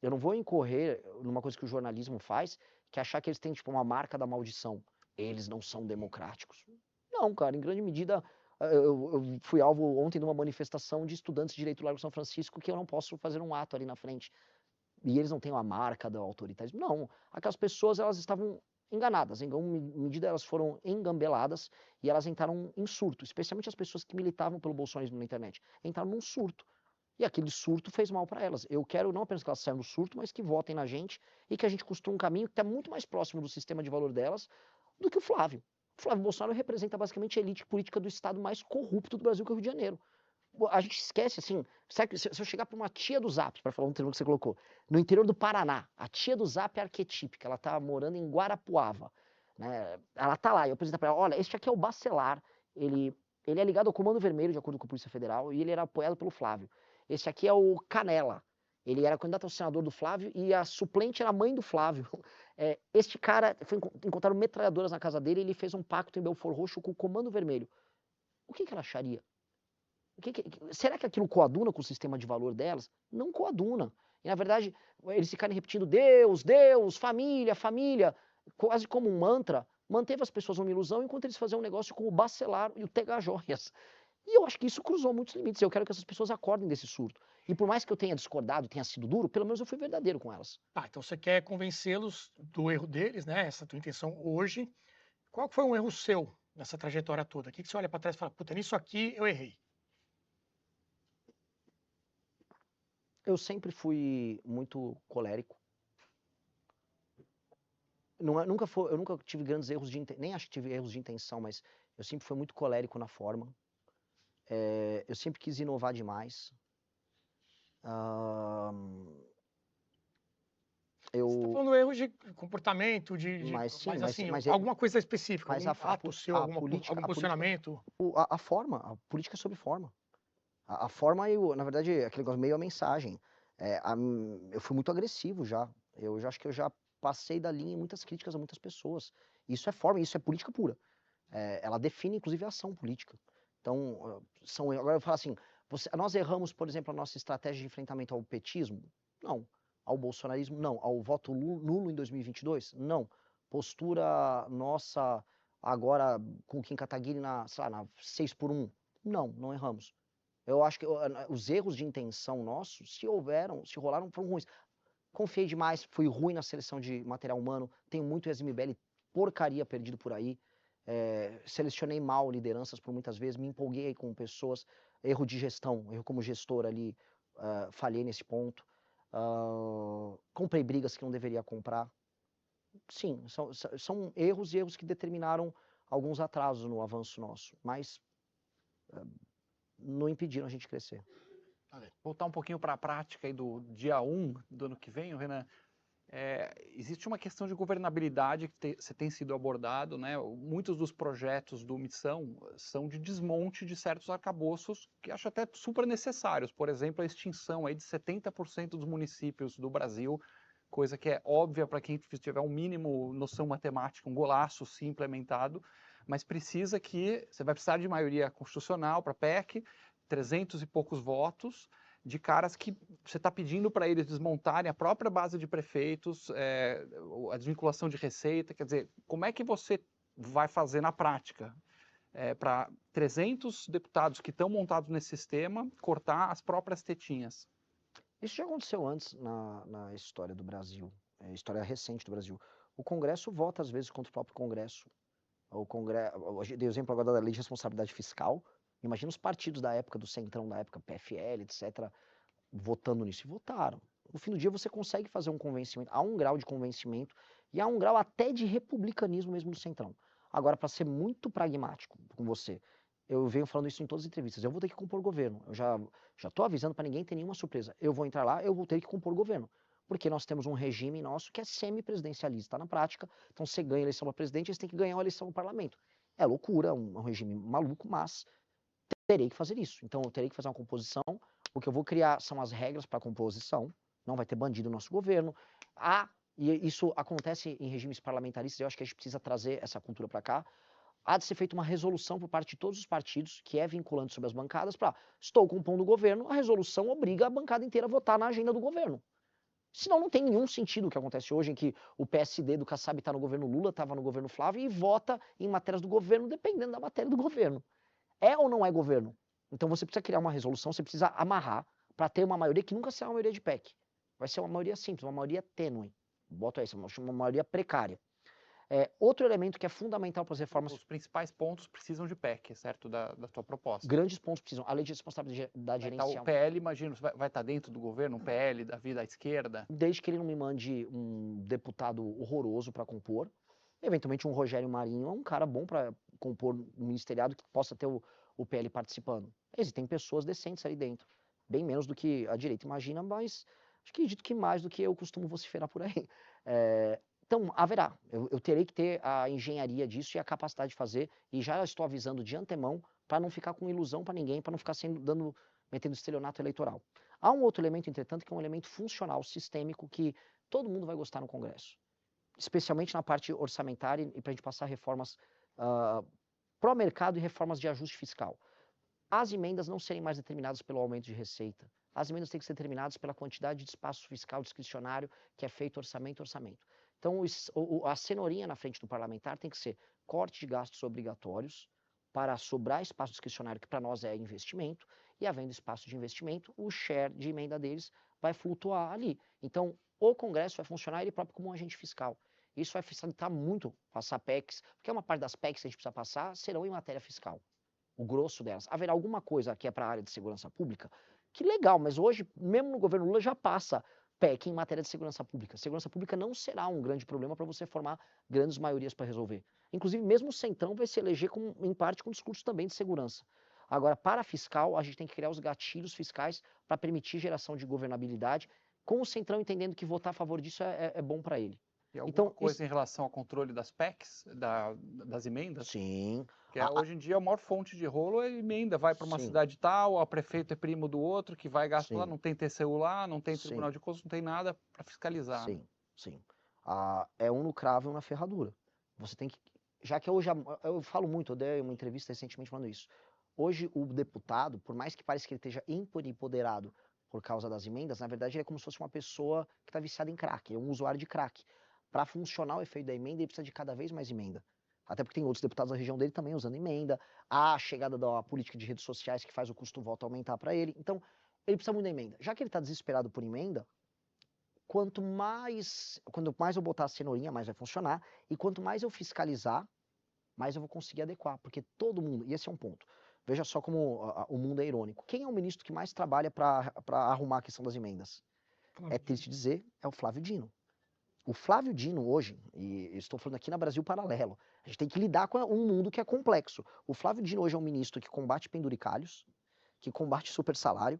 Eu não vou incorrer numa coisa que o jornalismo faz, que é achar que eles têm tipo uma marca da maldição. Eles não são democráticos. Não, cara, em grande medida, eu fui alvo ontem de uma manifestação de estudantes de direito do Largo São Francisco que eu não posso fazer um ato ali na frente. E eles não têm a marca do autoritarismo. Não, aquelas pessoas, elas estavam enganadas, em alguma medida elas foram engambeladas e elas entraram em surto, especialmente as pessoas que militavam pelo bolsonarismo na internet. Entraram num surto. E aquele surto fez mal para elas. Eu quero não apenas que elas saiam do surto, mas que votem na gente e que a gente construa um caminho que está muito mais próximo do sistema de valor delas do que o Flávio. O Flávio Bolsonaro representa basicamente a elite política do estado mais corrupto do Brasil, que é o Rio de Janeiro. a gente esquece, assim, sabe, se eu chegar para uma tia do Zap, para falar um termo que você colocou, no interior do Paraná, a tia do Zap é arquetípica, ela tá morando em Guarapuava, né? Ela tá lá, e eu apresento para ela, olha, este aqui é o Bacelar, ele é ligado ao Comando Vermelho, de acordo com a Polícia Federal, e ele era apoiado pelo Flávio. Esse aqui é o Canela, ele era candidato ao senador do Flávio e a suplente era a mãe do Flávio. Este cara, encontraram metralhadoras na casa dele e ele fez um pacto em Belfort Roxo com o Comando Vermelho. O que ela acharia? Será que aquilo coaduna com o sistema de valor delas? Não coaduna. E, na verdade, eles ficarem repetindo Deus, Deus, família, família, quase como um mantra, manteve as pessoas numa ilusão enquanto eles faziam um negócio com o Bacelar e o Tega Joias. E eu acho que isso cruzou muitos limites. Eu quero que essas pessoas acordem desse surto. E por mais que eu tenha discordado, tenha sido duro, pelo menos eu fui verdadeiro com elas. Então você quer convencê-los do erro deles, né? Essa tua intenção hoje. Qual foi um erro seu nessa trajetória toda? O que você olha para trás e fala, puta, nisso aqui eu errei? Eu sempre fui muito colérico. Eu nunca tive grandes erros nem acho que tive erros de intenção, mas eu sempre fui muito colérico na forma. Eu sempre quis inovar demais. Você está falando erros de comportamento, mas alguma coisa específica, mas algum ato seu, algum posicionamento? A forma, a política é sobre forma. A forma, na verdade, aquele negócio meio a mensagem. Eu fui muito agressivo já. Eu já acho que eu já passei da linha em muitas críticas a muitas pessoas. Isso é forma, isso é política pura. Ela define, inclusive, a ação política. Então, agora eu falo assim, nós erramos, por exemplo, a nossa estratégia de enfrentamento ao petismo? Não. Ao bolsonarismo? Não. Ao voto nulo em 2022? Não. Postura nossa agora com o Kim Kataguiri na 6x1? Não erramos. Eu acho que os erros de intenção nossos, se rolaram, foram ruins. Confiei demais, fui ruim na seleção de material humano, tenho muito MBL porcaria perdido por aí. Selecionei mal lideranças por muitas vezes, me empolguei com pessoas, erro de gestão, erro como gestor ali, falhei nesse ponto. Comprei brigas que não deveria comprar. Sim, são erros e erros que determinaram alguns atrasos no avanço nosso, mas não impediram a gente crescer. Voltar um pouquinho para a prática aí do dia 1 do ano que vem, Renan. Existe uma questão de governabilidade que você tem sido abordado, né? Muitos dos projetos do Missão são de desmonte de certos arcabouços que acho até super necessários. Por exemplo, a extinção aí de 70% dos municípios do Brasil, coisa que é óbvia para quem tiver um mínimo noção matemática, um golaço sim implementado, mas você vai precisar de maioria constitucional para PEC, 300 e poucos votos, de caras que você está pedindo para eles desmontarem a própria base de prefeitos, a desvinculação de receita, quer dizer, como é que você vai fazer na prática para 300 deputados que estão montados nesse sistema cortar as próprias tetinhas? Isso já aconteceu antes na história do Brasil, história recente do Brasil. O Congresso vota às vezes contra o próprio Congresso. Eu dei o exemplo agora da lei de responsabilidade fiscal. Imagina os partidos da época do Centrão, da época PFL, etc., votando nisso. E votaram. No fim do dia você consegue fazer um convencimento. Há um grau de convencimento e há um grau até de republicanismo mesmo no Centrão. Agora, para ser muito pragmático com você, eu venho falando isso em todas as entrevistas, eu vou ter que compor governo. Eu já estou avisando para ninguém ter nenhuma surpresa. Eu vou entrar lá, eu vou ter que compor governo. Porque nós temos um regime nosso que é semi-presidencialista na prática. Então, você ganha a eleição para presidente, você tem que ganhar a eleição no parlamento. É loucura, um regime maluco, mas terei que fazer isso. Então, eu terei que fazer uma composição. O que eu vou criar são as regras para a composição. Não vai ter bandido no nosso governo. E isso acontece em regimes parlamentaristas. Eu acho que a gente precisa trazer essa cultura para cá. Há de ser feita uma resolução por parte de todos os partidos, que é vinculante sobre as bancadas, para estou compondo o governo, a resolução obriga a bancada inteira a votar na agenda do governo. Senão não tem nenhum sentido o que acontece hoje, em que o PSD do Kassab está no governo Lula, estava no governo Flávio, e vota em matérias do governo dependendo da matéria do governo. É ou não é governo? Então você precisa criar uma resolução, você precisa amarrar para ter uma maioria que nunca será uma maioria de PEC. Vai ser uma maioria simples, uma maioria tênue. Bota aí, uma maioria precária. Outro elemento que é fundamental para as reformas... Os principais pontos precisam de PEC, certo? Da tua proposta. Grandes pontos precisam. A lei de responsabilidade gerencial... O PL, imagino, vai estar dentro do governo, um PL da vida à esquerda? Desde que ele não me mande um deputado horroroso para compor. Eventualmente um Rogério Marinho é um cara bom para compor um ministeriado que possa ter o o PL participando. Existem pessoas decentes ali dentro, bem menos do que a direita imagina, mas acho que acredito que mais do que eu costumo vociferar por aí. Então, haverá. Eu terei que ter a engenharia disso e a capacidade de fazer, e já estou avisando de antemão para não ficar com ilusão para ninguém, para não ficar metendo estelionato eleitoral. Há um outro elemento, entretanto, que é um elemento funcional, sistêmico, que todo mundo vai gostar no Congresso, especialmente na parte orçamentária e para a gente passar reformas pró-mercado e reformas de ajuste fiscal. As emendas não serem mais determinadas pelo aumento de receita. As emendas têm que ser determinadas pela quantidade de espaço fiscal discricionário que é feito orçamento. Então, a cenourinha na frente do parlamentar tem que ser corte de gastos obrigatórios para sobrar espaço discricionário, que para nós é investimento, e havendo espaço de investimento, o share de emenda deles vai flutuar ali. Então, o Congresso vai funcionar ele próprio como um agente fiscal. Isso vai facilitar muito passar PECs, porque uma parte das PECs que a gente precisa passar serão em matéria fiscal. O grosso delas. Haverá alguma coisa que é para a área de segurança pública? Que legal, mas hoje, mesmo no governo Lula, já passa PEC em matéria de segurança pública. Segurança pública não será um grande problema para você formar grandes maiorias para resolver. Inclusive, mesmo o Centrão vai se eleger, em parte, com discurso também de segurança. Agora, para fiscal, a gente tem que criar os gatilhos fiscais para permitir geração de governabilidade, com o Centrão entendendo que votar a favor disso é bom para ele. E alguma coisa em relação ao controle das PECs, das emendas? Sim. Que hoje em dia a maior fonte de rolo é emenda, vai para uma Sim. cidade tal, o prefeito é primo do outro, que vai gastar lá, Sim. não tem TCU lá, não tem Sim. Tribunal de Contas, não tem nada para fiscalizar. Sim, sim. É um no cravo e um na ferradura. Você tem que... Já que hoje, eu falo muito, eu dei uma entrevista recentemente falando isso. Hoje o deputado, por mais que pareça que ele esteja empoderado por causa das emendas, na verdade ele é como se fosse uma pessoa que está viciada em crack, é um usuário de crack. Para funcionar o efeito da emenda, ele precisa de cada vez mais emenda. Até porque tem outros deputados da região dele também usando emenda. Há a chegada da política de redes sociais que faz o custo-voto aumentar para ele. Então, ele precisa muito da emenda. Já que ele está desesperado por emenda, quanto mais eu botar a cenourinha, mais vai funcionar. E quanto mais eu fiscalizar, mais eu vou conseguir adequar. Porque todo mundo, e esse é um ponto, veja só como o mundo é irônico. Quem é o ministro que mais trabalha para arrumar a questão das emendas? É triste dizer, é o Flávio Dino. O Flávio Dino hoje, e eu estou falando aqui na Brasil Paralelo, a gente tem que lidar com um mundo que é complexo. O Flávio Dino hoje é um ministro que combate penduricalhos, que combate super salário,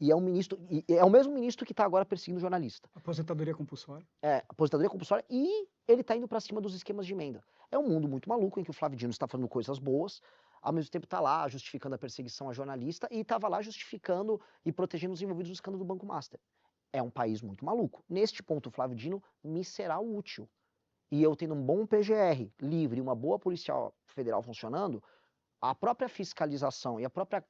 e é um ministro, e é o mesmo ministro que está agora perseguindo jornalista. Aposentadoria compulsória. Aposentadoria compulsória, e ele está indo para cima dos esquemas de emenda. É um mundo muito maluco em que o Flávio Dino está fazendo coisas boas, ao mesmo tempo está lá justificando a perseguição a jornalista e estava lá justificando e protegendo os envolvidos no escândalo do Banco Master. É um país muito maluco. Neste ponto, o Flávio Dino me será útil. E eu tendo um bom PGR livre e uma boa Polícia Federal funcionando, a própria fiscalização e a própria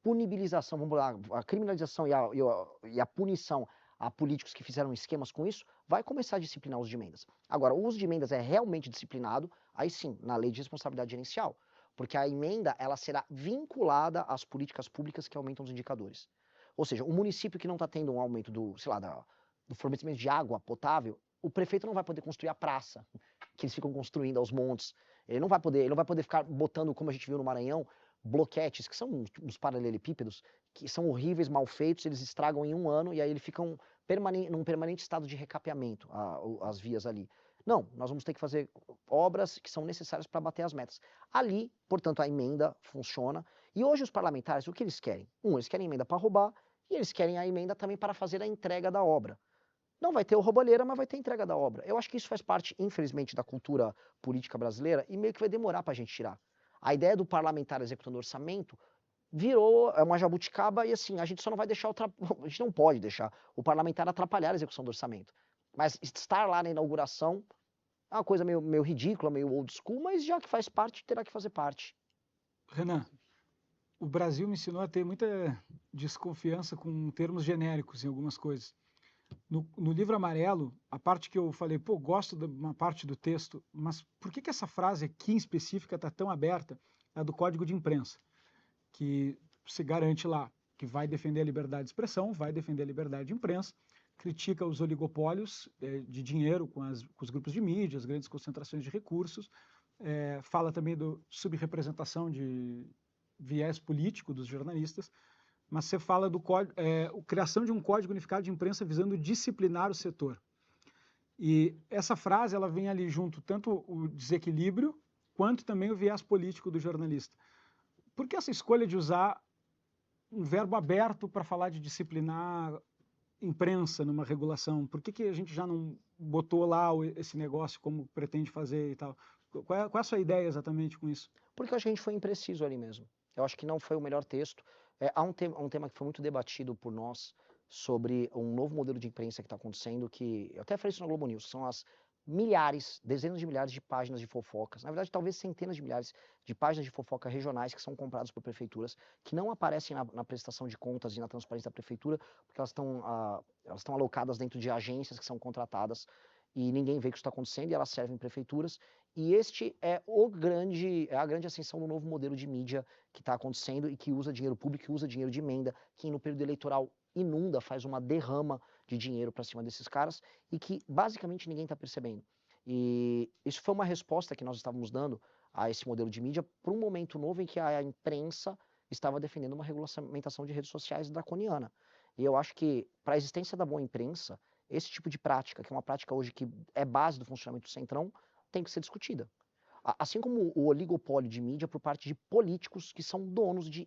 punibilização, vamos lá, a criminalização e a punição a políticos que fizeram esquemas com isso, vai começar a disciplinar o uso de emendas. Agora, o uso de emendas é realmente disciplinado, aí sim, na lei de responsabilidade gerencial. Porque a emenda, ela será vinculada às políticas públicas que aumentam os indicadores. Ou seja, o município que não está tendo um aumento do fornecimento de água potável, o prefeito não vai poder construir a praça que eles ficam construindo aos montes. Ele não vai poder ficar botando, como a gente viu no Maranhão, bloquetes, que são uns paralelepípedos, que são horríveis, mal feitos, eles estragam em um ano e aí eles ficam num permanente estado de recapeamento, as vias ali. Não, nós vamos ter que fazer obras que são necessárias para bater as metas. Ali, portanto, a emenda funciona. E hoje os parlamentares, o que eles querem? Eles querem emenda para roubar e eles querem a emenda também para fazer a entrega da obra. Não vai ter o roubalheira, mas vai ter a entrega da obra. Eu acho que isso faz parte, infelizmente, da cultura política brasileira e meio que vai demorar para a gente tirar. A ideia do parlamentar executando orçamento virou uma jabuticaba e assim, a gente só não vai deixar a gente não pode deixar o parlamentar atrapalhar a execução do orçamento. Mas estar lá na inauguração é uma coisa meio ridícula, meio old school, mas já que faz parte, terá que fazer parte. Renan, o Brasil me ensinou a ter muita desconfiança com termos genéricos em algumas coisas. No livro amarelo, a parte que eu falei, gosto de uma parte do texto, mas por que essa frase aqui em específica está tão aberta? É a do Código de Imprensa, que se garante lá que vai defender a liberdade de expressão, vai defender a liberdade de imprensa, critica os oligopólios de dinheiro com os grupos de mídia, as grandes concentrações de recursos, fala também da subrepresentação de viés político dos jornalistas, mas você fala a criação de um código unificado de imprensa visando disciplinar o setor. E essa frase ela vem ali junto tanto o desequilíbrio quanto também o viés político do jornalista. Por que essa escolha de usar um verbo aberto para falar de disciplinar imprensa numa regulação? Por que a gente já não botou lá esse negócio como pretende fazer e tal? Qual é a sua ideia exatamente com isso? Porque eu acho que a gente foi impreciso ali mesmo. Eu acho que não foi o melhor texto. Há um tema que foi muito debatido por nós sobre um novo modelo de imprensa que está acontecendo, que eu até falei isso na Globo News, são as milhares, dezenas de milhares de páginas de fofocas, na verdade talvez centenas de milhares de páginas de fofoca regionais que são compradas por prefeituras, que não aparecem na prestação de contas e na transparência da prefeitura, porque elas estão alocadas dentro de agências que são contratadas e ninguém vê o que está acontecendo e elas servem prefeituras. E este é a grande ascensão do novo modelo de mídia que está acontecendo e que usa dinheiro público, que usa dinheiro de emenda, que no período eleitoral inunda, faz uma derrama de dinheiro para cima desses caras e que basicamente ninguém está percebendo. E isso foi uma resposta que nós estávamos dando a esse modelo de mídia para um momento novo em que a imprensa estava defendendo uma regulamentação de redes sociais draconiana. E eu acho que para a existência da boa imprensa, esse tipo de prática, que é uma prática hoje que é base do funcionamento do Centrão, tem que ser discutida. Assim como o oligopólio de mídia por parte de políticos que são donos de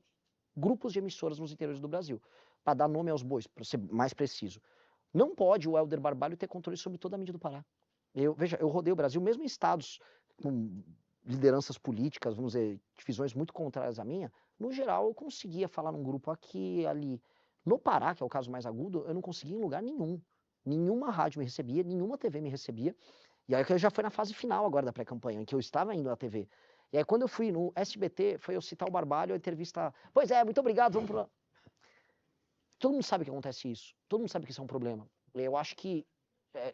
grupos de emissoras nos interiores do Brasil. Para dar nome aos bois, para ser mais preciso. Não pode o Helder Barbalho ter controle sobre toda a mídia do Pará. Veja, eu rodei o Brasil, mesmo em estados com lideranças políticas, vamos dizer, divisões muito contrárias à minha, no geral eu conseguia falar num grupo aqui e ali. No Pará, que é o caso mais agudo, eu não conseguia em lugar nenhum. Nenhuma rádio me recebia, nenhuma TV me recebia. E aí eu já foi na fase final agora da pré-campanha, em que eu estava indo à TV. E aí quando eu fui no SBT, foi eu citar o Barbalho, a entrevista, pois é, muito obrigado, vamos pro... Todo mundo sabe que acontece isso, todo mundo sabe que isso é um problema. Eu acho que,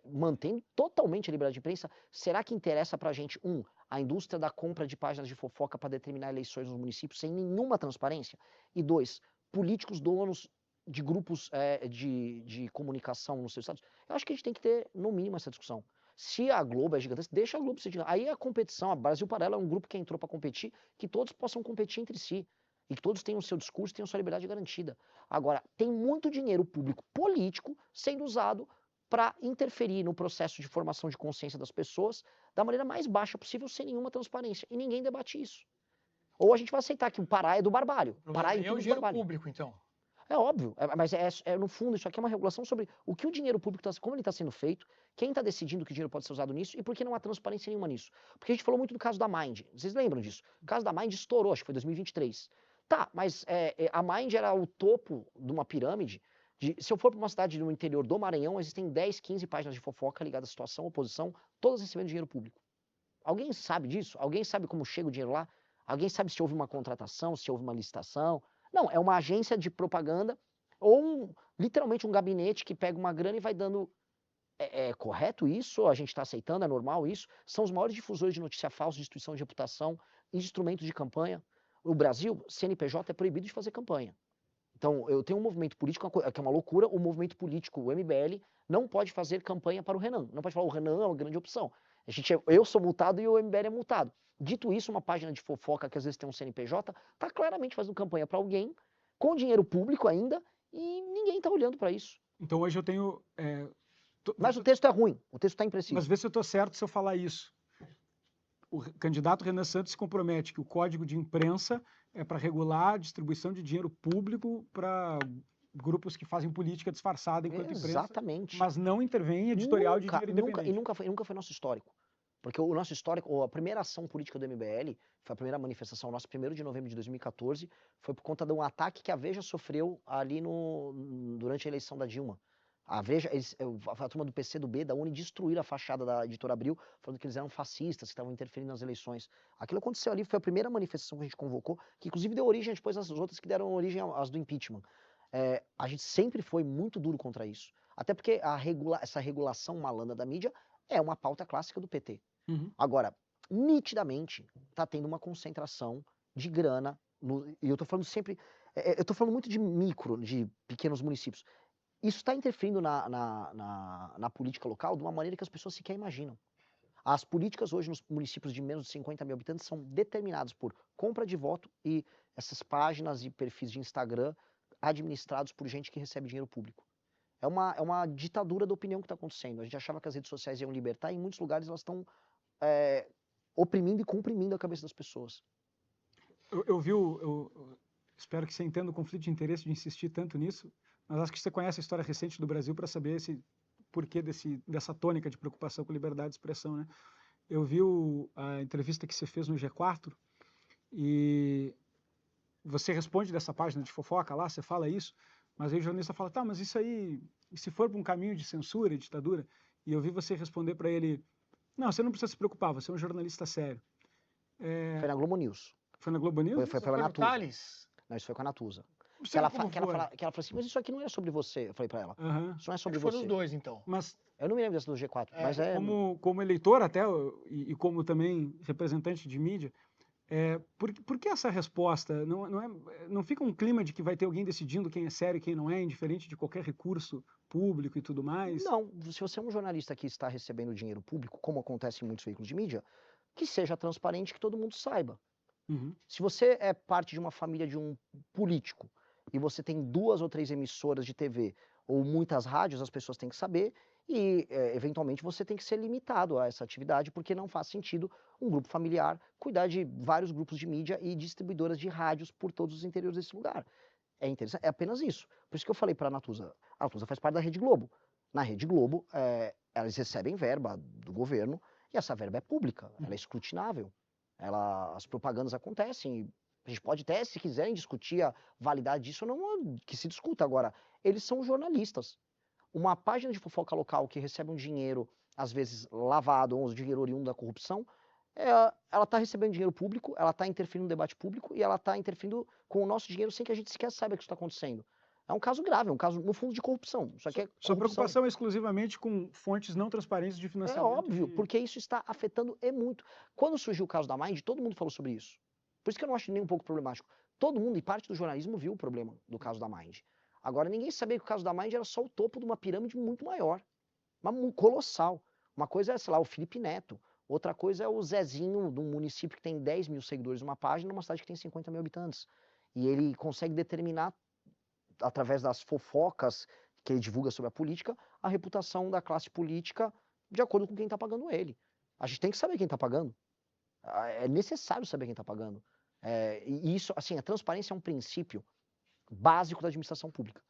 mantendo totalmente a liberdade de imprensa, será que interessa pra gente, a indústria da compra de páginas de fofoca para determinar eleições nos municípios sem nenhuma transparência? E dois, políticos donos de grupos de comunicação nos seus estados? Eu acho que a gente tem que ter, no mínimo, essa discussão. Se a Globo é gigantesca, deixa a Globo ser gigante. Aí a competição, a Brasil Paralelo é um grupo que entrou para competir, que todos possam competir entre si. E que todos tenham o seu discurso, tenham sua liberdade garantida. Agora, tem muito dinheiro público político sendo usado para interferir no processo de formação de consciência das pessoas da maneira mais baixa possível, sem nenhuma transparência. E ninguém debate isso. Ou a gente vai aceitar que o Pará é do Barbalho. O Pará problema é é o do dinheiro Barbalho. público, então. É óbvio, mas no fundo isso aqui é uma regulação sobre o que o dinheiro público, como ele está sendo feito, quem está decidindo que o dinheiro pode ser usado nisso e por que não há transparência nenhuma nisso. Porque a gente falou muito do caso da Mind, vocês lembram disso? O caso da Mind estourou, acho que foi 2023. Tá, mas a Mind era o topo de uma pirâmide. Se eu for para uma cidade no interior do Maranhão, existem 10, 15 páginas de fofoca ligadas à situação, oposição, todas recebendo dinheiro público. Alguém sabe disso? Alguém sabe como chega o dinheiro lá? Alguém sabe se houve uma contratação, se houve uma licitação? Não, é uma agência de propaganda ou literalmente um gabinete que pega uma grana e vai dando. É correto isso? A gente está aceitando? É normal isso? São os maiores difusores de notícia falsa, de destruição de reputação, instrumentos de campanha. No Brasil, CNPJ é proibido de fazer campanha. Então, eu tenho um movimento político, que é uma loucura, o movimento político, o MBL, não pode fazer campanha para o Renan. Não pode falar, o Renan é uma grande opção. Eu sou multado e o MBL é multado. Dito isso, uma página de fofoca que às vezes tem um CNPJ, está claramente fazendo campanha para alguém, com dinheiro público ainda, e ninguém está olhando para isso. Então hoje eu tenho... Mas o texto é ruim, o texto está impreciso. Mas vê se eu estou certo se eu falar isso. O candidato Renan Santos se compromete que o código de imprensa é para regular a distribuição de dinheiro público para grupos que fazem política disfarçada enquanto Exatamente. imprensa, mas não intervém em editorial de dinheiro independente. E nunca foi nosso histórico. Porque o nosso histórico, a primeira ação política do MBL, foi a primeira manifestação nossa, 1º de novembro de 2014, foi por conta de um ataque que a Veja sofreu ali durante a eleição da Dilma. A Veja, a turma do PC, do B, da Uni, destruíram a fachada da Editora Abril, falando que eles eram fascistas, que estavam interferindo nas eleições. Aquilo aconteceu ali, foi a primeira manifestação que a gente convocou, que inclusive deu origem depois às outras que deram origem às do impeachment. A gente sempre foi muito duro contra isso. Até porque essa regulação malandra da mídia é uma pauta clássica do PT. Uhum. Agora, nitidamente, está tendo uma concentração de grana, e eu estou falando sempre, eu estou falando muito de pequenos municípios. Isso está interferindo na política local de uma maneira que as pessoas sequer imaginam. As políticas hoje nos municípios de menos de 50 mil habitantes são determinadas por compra de voto e essas páginas e perfis de Instagram administrados por gente que recebe dinheiro público. É uma ditadura da opinião que está acontecendo. A gente achava que as redes sociais iam libertar, e em muitos lugares elas estão oprimindo e comprimindo a cabeça das pessoas. Eu espero que você entenda o conflito de interesse de insistir tanto nisso, mas acho que você conhece a história recente do Brasil para saber esse porquê dessa tônica de preocupação com liberdade de expressão, né? Eu vi a entrevista que você fez no G4 e você responde dessa página de fofoca lá, você fala isso, mas aí o jornalista fala, tá, mas isso aí, e se for para um caminho de censura e ditadura? E eu vi você responder para ele, não, você não precisa se preocupar, você é um jornalista sério. Foi na Globo News. Foi na Globo News? Foi Você pela foi no Natuza. Thales? Não, isso foi com a Natuza. Não Que sei ela, como que ela foi. falou assim, mas isso aqui não é sobre você. Eu falei pra ela, Aham. isso não é sobre Foram você. os dois, então. Mas Eu não me lembro dessa do G4, mas como eleitor até, e como também representante de mídia, por que essa resposta? Não fica um clima de que vai ter alguém decidindo quem é sério e quem não é, indiferente de qualquer recurso público e tudo mais? Não, se você é um jornalista que está recebendo dinheiro público, como acontece em muitos veículos de mídia, que seja transparente, que todo mundo saiba. Uhum. Se você é parte de uma família de um político e você tem 2 ou 3 emissoras de TV ou muitas rádios, as pessoas têm que saber e, eventualmente, você tem que ser limitado a essa atividade, porque não faz sentido um grupo familiar cuidar de vários grupos de mídia e distribuidoras de rádios por todos os interiores desse lugar. É interessante, é apenas isso. Por isso que eu falei para a Natuza faz parte da Rede Globo. Na Rede Globo, elas recebem verba do governo e essa verba é pública, ela é escrutinável. As propagandas acontecem. A gente pode até, se quiserem discutir a validade disso ou não, que se discuta. Agora, eles são jornalistas. Uma página de fofoca local que recebe um dinheiro, às vezes lavado, ou um dinheiro oriundo da corrupção, ela está recebendo dinheiro público, ela está interferindo no debate público e ela está interferindo com o nosso dinheiro sem que a gente sequer saiba que isso está acontecendo. É um caso grave, é um caso, no fundo, de corrupção. Isso aqui é Sua corrupção. preocupação é exclusivamente com fontes não transparentes de É financiamento? óbvio, porque isso está afetando muito. Quando surgiu o caso da Mind, todo mundo falou sobre isso. Por isso que eu não acho nem um pouco problemático. Todo mundo, e parte do jornalismo, viu o problema do caso da Mind. Agora, ninguém sabia que o caso da Mind era só o topo de uma pirâmide muito maior. Uma colossal. Uma coisa é, sei lá, o Felipe Neto. Outra coisa é o Zezinho, de um município que tem 10 mil seguidores numa página, numa cidade que tem 50 mil habitantes. E ele consegue determinar, através das fofocas que ele divulga sobre a política, a reputação da classe política de acordo com quem está pagando ele. A gente tem que saber quem está pagando. É necessário saber quem está pagando. E isso, assim, a transparência é um princípio básico da administração pública.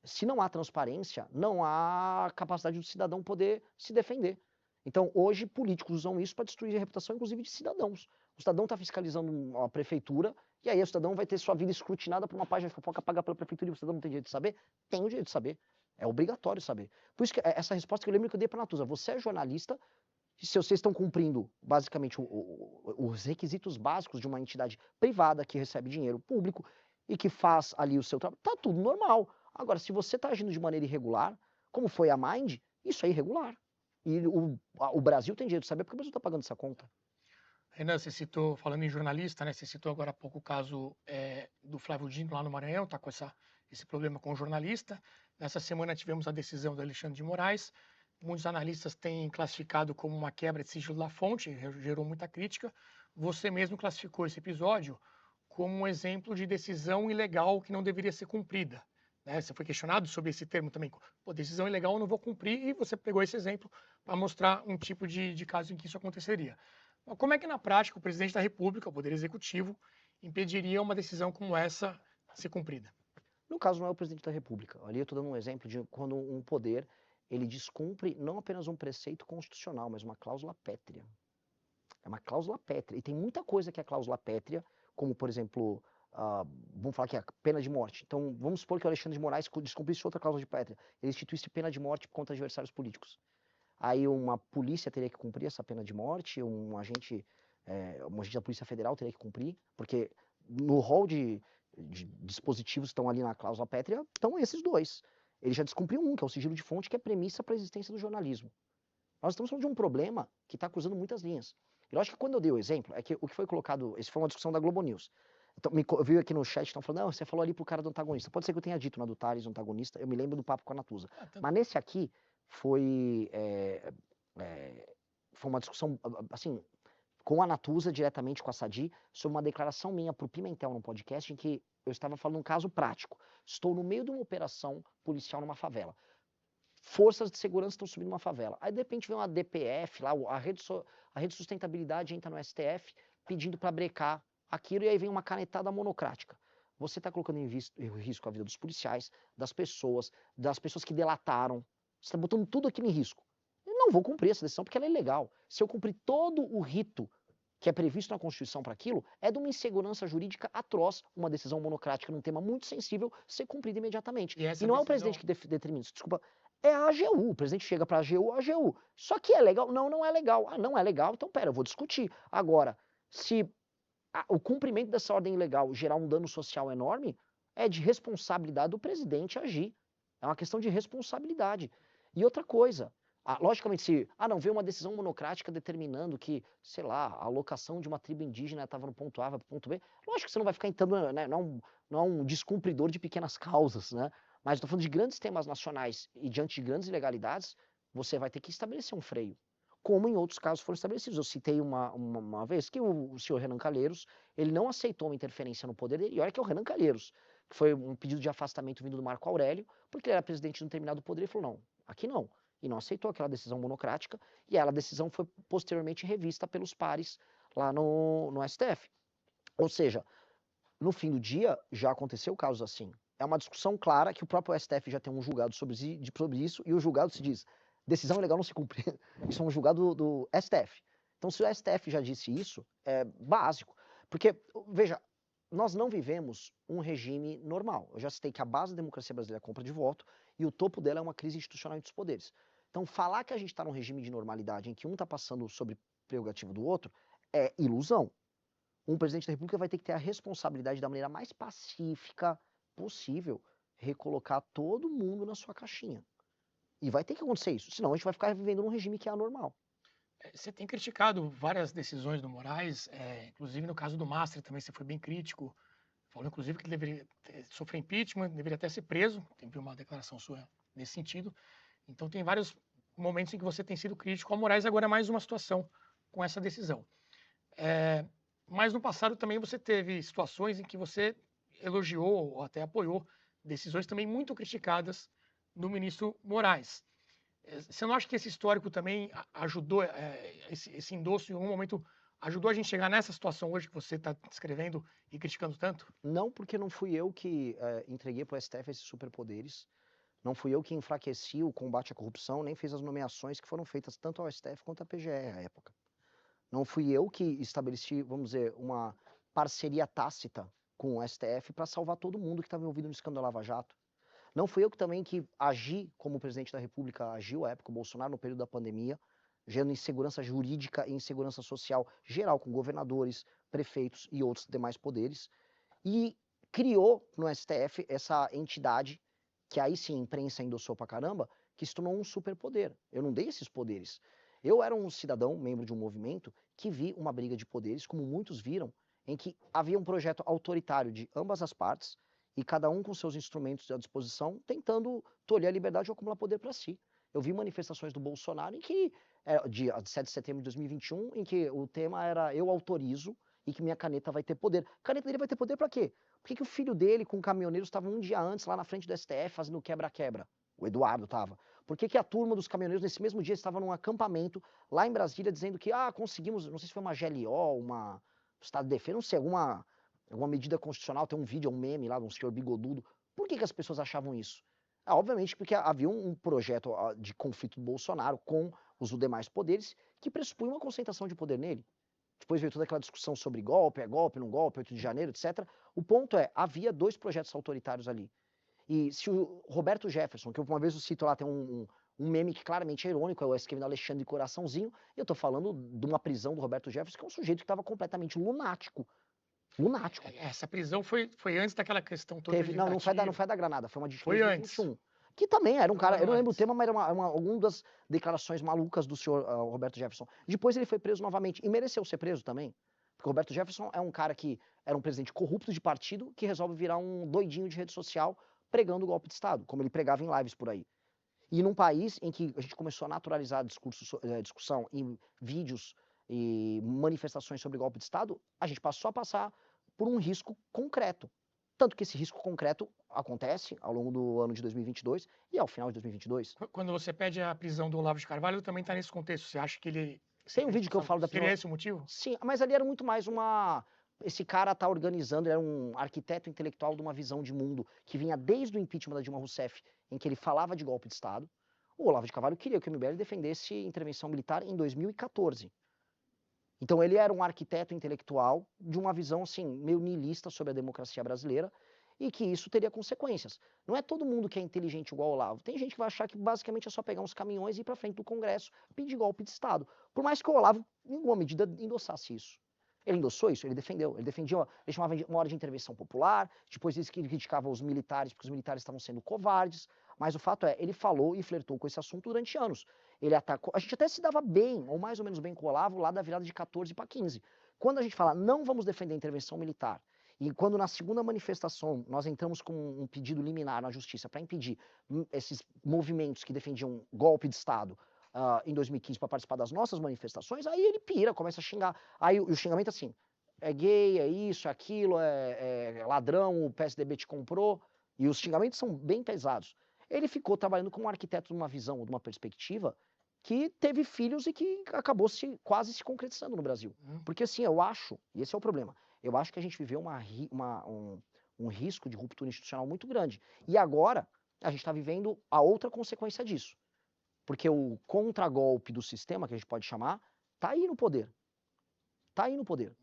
Se não há transparência, não há capacidade do cidadão poder se defender. Então, hoje, políticos usam isso para destruir a reputação, inclusive, de cidadãos. O cidadão está fiscalizando a prefeitura, e aí o cidadão vai ter sua vida escrutinada por uma página de fofoca paga pela prefeitura, e o cidadão não tem direito de saber? Tem o direito de saber. É obrigatório saber. Por isso que essa resposta que eu lembro que eu dei para a Natuza, você é jornalista, e se vocês estão cumprindo, basicamente, os requisitos básicos de uma entidade privada que recebe dinheiro público e que faz ali o seu trabalho, tá tudo normal. Agora, se você está agindo de maneira irregular, como foi a Mind, isso é irregular. E o Brasil tem direito de saber porque o Brasil está pagando essa conta. Renan, você citou, falando em jornalista, né? Você citou agora há pouco o caso do Flávio Dino lá no Maranhão, tá com esse problema com o jornalista. Nessa semana tivemos a decisão do Alexandre de Moraes. Muitos analistas têm classificado como uma quebra de sigilo da fonte, gerou muita crítica. Você mesmo classificou esse episódio como um exemplo de decisão ilegal que não deveria ser cumprida. Né? Você foi questionado sobre esse termo também. Pô, decisão ilegal eu não vou cumprir, e você pegou esse exemplo para mostrar um tipo de caso em que isso aconteceria. Mas como é que, na prática, o presidente da República, o Poder Executivo, impediria uma decisão como essa ser cumprida? No caso, não é o presidente da República. Ali eu estou dando um exemplo de quando um poder ele descumpre não apenas um preceito constitucional, mas uma cláusula pétrea. É uma cláusula pétrea. E tem muita coisa que é cláusula pétrea, como, por exemplo, vamos falar que é a pena de morte. Então, vamos supor que o Alexandre de Moraes descumprisse outra cláusula de pétrea. Ele instituísse pena de morte contra adversários políticos. Aí uma polícia teria que cumprir essa pena de morte, um agente da Polícia Federal teria que cumprir, porque no rol de dispositivos que estão ali na cláusula pétrea, estão esses dois. Ele já descumpriu um, que é o sigilo de fonte, que é premissa para a existência do jornalismo. Nós estamos falando de um problema que está cruzando muitas linhas. Eu acho que quando eu dei o exemplo, é que o que foi colocado, isso foi uma discussão da Globo News. Então, eu vi aqui no chat, estão falando, não, você falou ali pro cara do antagonista. Pode ser que eu tenha dito na do Thales, antagonista, eu me lembro do papo com a Natuza. Mas nesse aqui, foi uma discussão, assim, com a Natuza, diretamente com a Sadi, sobre uma declaração minha para o Pimentel, num podcast, em que eu estava falando um caso prático. Estou no meio de uma operação policial numa favela. Forças de segurança estão subindo uma favela. Aí, de repente, vem uma DPF, lá, a rede de sustentabilidade entra no STF pedindo para brecar aquilo, e aí vem uma canetada monocrática. Você está colocando em risco a vida dos policiais, das pessoas que delataram. Você está botando tudo aquilo em risco. Eu não vou cumprir essa decisão porque ela é ilegal. Se eu cumprir todo o rito que é previsto na Constituição para aquilo, é de uma insegurança jurídica atroz uma decisão monocrática num tema muito sensível ser cumprida imediatamente. E não é o presidente que determina isso, desculpa, é a AGU. O presidente chega para a AGU. Só que é legal? Não, não é legal. Ah, não é legal? Então, pera, eu vou discutir. Agora, se o cumprimento dessa ordem ilegal gerar um dano social enorme, é de responsabilidade do presidente agir. É uma questão de responsabilidade. E outra coisa, logicamente, se não veio uma decisão monocrática determinando que, sei lá, a alocação de uma tribo indígena estava no ponto A, vai para o ponto B, lógico que você não vai ficar entrando, né, não é um descumpridor de pequenas causas, né? Mas estou falando de grandes temas nacionais e diante de grandes ilegalidades, você vai ter que estabelecer um freio, como em outros casos foram estabelecidos. Eu citei uma vez que o senhor Renan Calheiros, ele não aceitou uma interferência no poder dele, e olha que é o Renan Calheiros, que foi um pedido de afastamento vindo do Marco Aurélio, porque ele era presidente de um determinado poder, e falou, não, aqui não. E não aceitou aquela decisão monocrática, e a decisão foi posteriormente revista pelos pares lá no STF. Ou seja, no fim do dia, já aconteceu casos assim. É uma discussão clara que o próprio STF já tem um julgado sobre isso, e o julgado se diz, decisão ilegal não se cumpre. Isso é um julgado do STF. Então, se o STF já disse isso, é básico. Porque, veja, nós não vivemos um regime normal. Eu já citei que a base da democracia brasileira é a compra de voto, e o topo dela é uma crise institucional entre os poderes. Então, falar que a gente está num regime de normalidade em que um está passando sobre prerrogativa do outro é ilusão. Um presidente da República vai ter que ter a responsabilidade da maneira mais pacífica possível recolocar todo mundo na sua caixinha. E vai ter que acontecer isso, senão a gente vai ficar vivendo num regime que é anormal. Você tem criticado várias decisões do Moraes, inclusive no caso do Mastro também você foi bem crítico, falou inclusive que ele deveria sofrer impeachment, deveria até ser preso, teve uma declaração sua nesse sentido. Então tem vários momentos em que você tem sido crítico ao Moraes, agora é mais uma situação com essa decisão. Mas no passado também você teve situações em que você elogiou ou até apoiou decisões também muito criticadas do ministro Moraes. Você não acha que esse histórico também ajudou, esse endosso em algum momento ajudou a gente a chegar nessa situação hoje que você está descrevendo e criticando tanto? Não, porque não fui eu que entreguei para o STF esses superpoderes, não fui eu que enfraqueci o combate à corrupção, nem fiz as nomeações que foram feitas tanto ao STF quanto à PGR à época. Não fui eu que estabeleci, vamos dizer, uma parceria tácita com o STF para salvar todo mundo que estava envolvido no escândalo Lava Jato. Não fui eu que também que agi como presidente da República agiu à época, o Bolsonaro, no período da pandemia, gerando insegurança jurídica e insegurança social geral com governadores, prefeitos e outros demais poderes, e criou no STF essa entidade, que aí sim a imprensa endossou pra caramba, que se tornou um superpoder. Eu não dei esses poderes. Eu era um cidadão, membro de um movimento, que vi uma briga de poderes, como muitos viram, em que havia um projeto autoritário de ambas as partes, e cada um com seus instrumentos à disposição, tentando tolher a liberdade ou acumular poder para si. Eu vi manifestações do Bolsonaro em que, de 7 de setembro de 2021, em que o tema era eu autorizo e que minha caneta vai ter poder. A caneta dele vai ter poder para quê? Por que o filho dele com caminhoneiros estava um dia antes lá na frente do STF fazendo quebra-quebra? O Eduardo estava. Por que a turma dos caminhoneiros nesse mesmo dia estava num acampamento lá em Brasília dizendo que conseguimos, não sei se foi uma GLO, uma Estado de Defesa, não sei, alguma medida constitucional, tem um vídeo, um meme lá de um senhor bigodudo. Por que as pessoas achavam isso? Obviamente porque havia um projeto de conflito do Bolsonaro com os demais poderes que pressupunha uma concentração de poder nele. Depois veio toda aquela discussão sobre golpe, não golpe, 8 de janeiro, etc. O ponto é, havia 2 projetos autoritários ali. E se o Roberto Jefferson, que uma vez eu cito lá, tem um meme que claramente é irônico, é o escrevendo Alexandre Coraçãozinho, e eu tô falando de uma prisão do Roberto Jefferson, que é um sujeito que estava completamente lunático. Lunático. Essa prisão foi antes daquela questão toda de não foi da Granada, foi uma de 2021. Que também era um cara, eu não lembro o tema, mas era alguma das declarações malucas do senhor Roberto Jefferson. Depois ele foi preso novamente, e mereceu ser preso também. Porque o Roberto Jefferson é um cara que era um presidente corrupto de partido, que resolve virar um doidinho de rede social, pregando o golpe de Estado, como ele pregava em lives por aí. E num país em que a gente começou a naturalizar a discussão em vídeos e manifestações sobre golpe de Estado, a gente passou a passar por um risco concreto. Tanto que esse risco concreto acontece ao longo do ano de 2022 e ao final de 2022. Quando você pede a prisão do Olavo de Carvalho, também está nesse contexto. Você acha que ele... Tem um vídeo que eu falo da prisão. Seria esse o motivo? Sim, mas ali era muito mais uma esse cara tá organizando, ele era um arquiteto intelectual de uma visão de mundo que vinha desde o impeachment da Dilma Rousseff, em que ele falava de golpe de Estado. O Olavo de Carvalho queria que o MBL defendesse intervenção militar em 2014. Então ele era um arquiteto intelectual de uma visão assim meio niilista sobre a democracia brasileira e que isso teria consequências. Não é todo mundo que é inteligente igual o Olavo. Tem gente que vai achar que basicamente é só pegar uns caminhões e ir para frente do Congresso pedir golpe de Estado. Por mais que o Olavo, em alguma medida, endossasse isso. Ele endossou isso, ele defendeu. Ele defendia, ele chamava de uma hora de intervenção popular, depois ele criticava os militares, porque os militares estavam sendo covardes. Mas o fato é, ele falou e flertou com esse assunto durante anos. Ele atacou, a gente até se dava bem, ou mais ou menos bem com o Olavo, lá da virada de 14 para 15. Quando a gente fala, não vamos defender a intervenção militar, e quando na segunda manifestação nós entramos com um pedido liminar na justiça para impedir esses movimentos que defendiam golpe de Estado em 2015 para participar das nossas manifestações, aí ele pira, começa a xingar. Aí o xingamento assim, é gay, é isso, é aquilo, é ladrão, o PSDB te comprou, e os xingamentos são bem pesados. Ele ficou trabalhando como arquiteto de uma visão, de uma perspectiva, que teve filhos e que acabou quase se concretizando no Brasil. Porque assim, eu acho, e esse é o problema, eu acho que a gente viveu um risco de ruptura institucional muito grande. E agora, a gente está vivendo a outra consequência disso. Porque o contragolpe do sistema, que a gente pode chamar, está aí no poder. Está aí no poder.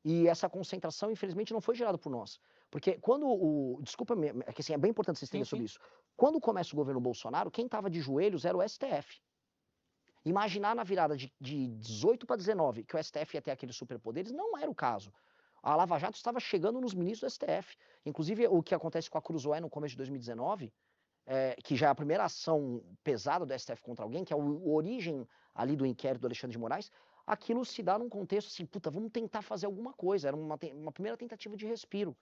E essa concentração, infelizmente, não foi gerada por nós. Porque quando o... Desculpa, é que assim, é bem importante vocês entenderem sobre isso. Quando começa o governo Bolsonaro, quem estava de joelhos era o STF. Imaginar na virada de 18 para 19 que o STF ia ter aqueles superpoderes, não era o caso. A Lava Jato estava chegando nos ministros do STF. Inclusive, o que acontece com a Cruzoé no começo de 2019... que já é a primeira ação pesada do STF contra alguém, que é a origem ali do inquérito do Alexandre de Moraes, aquilo se dá num contexto assim, puta, vamos tentar fazer alguma coisa, era uma primeira tentativa de respiro.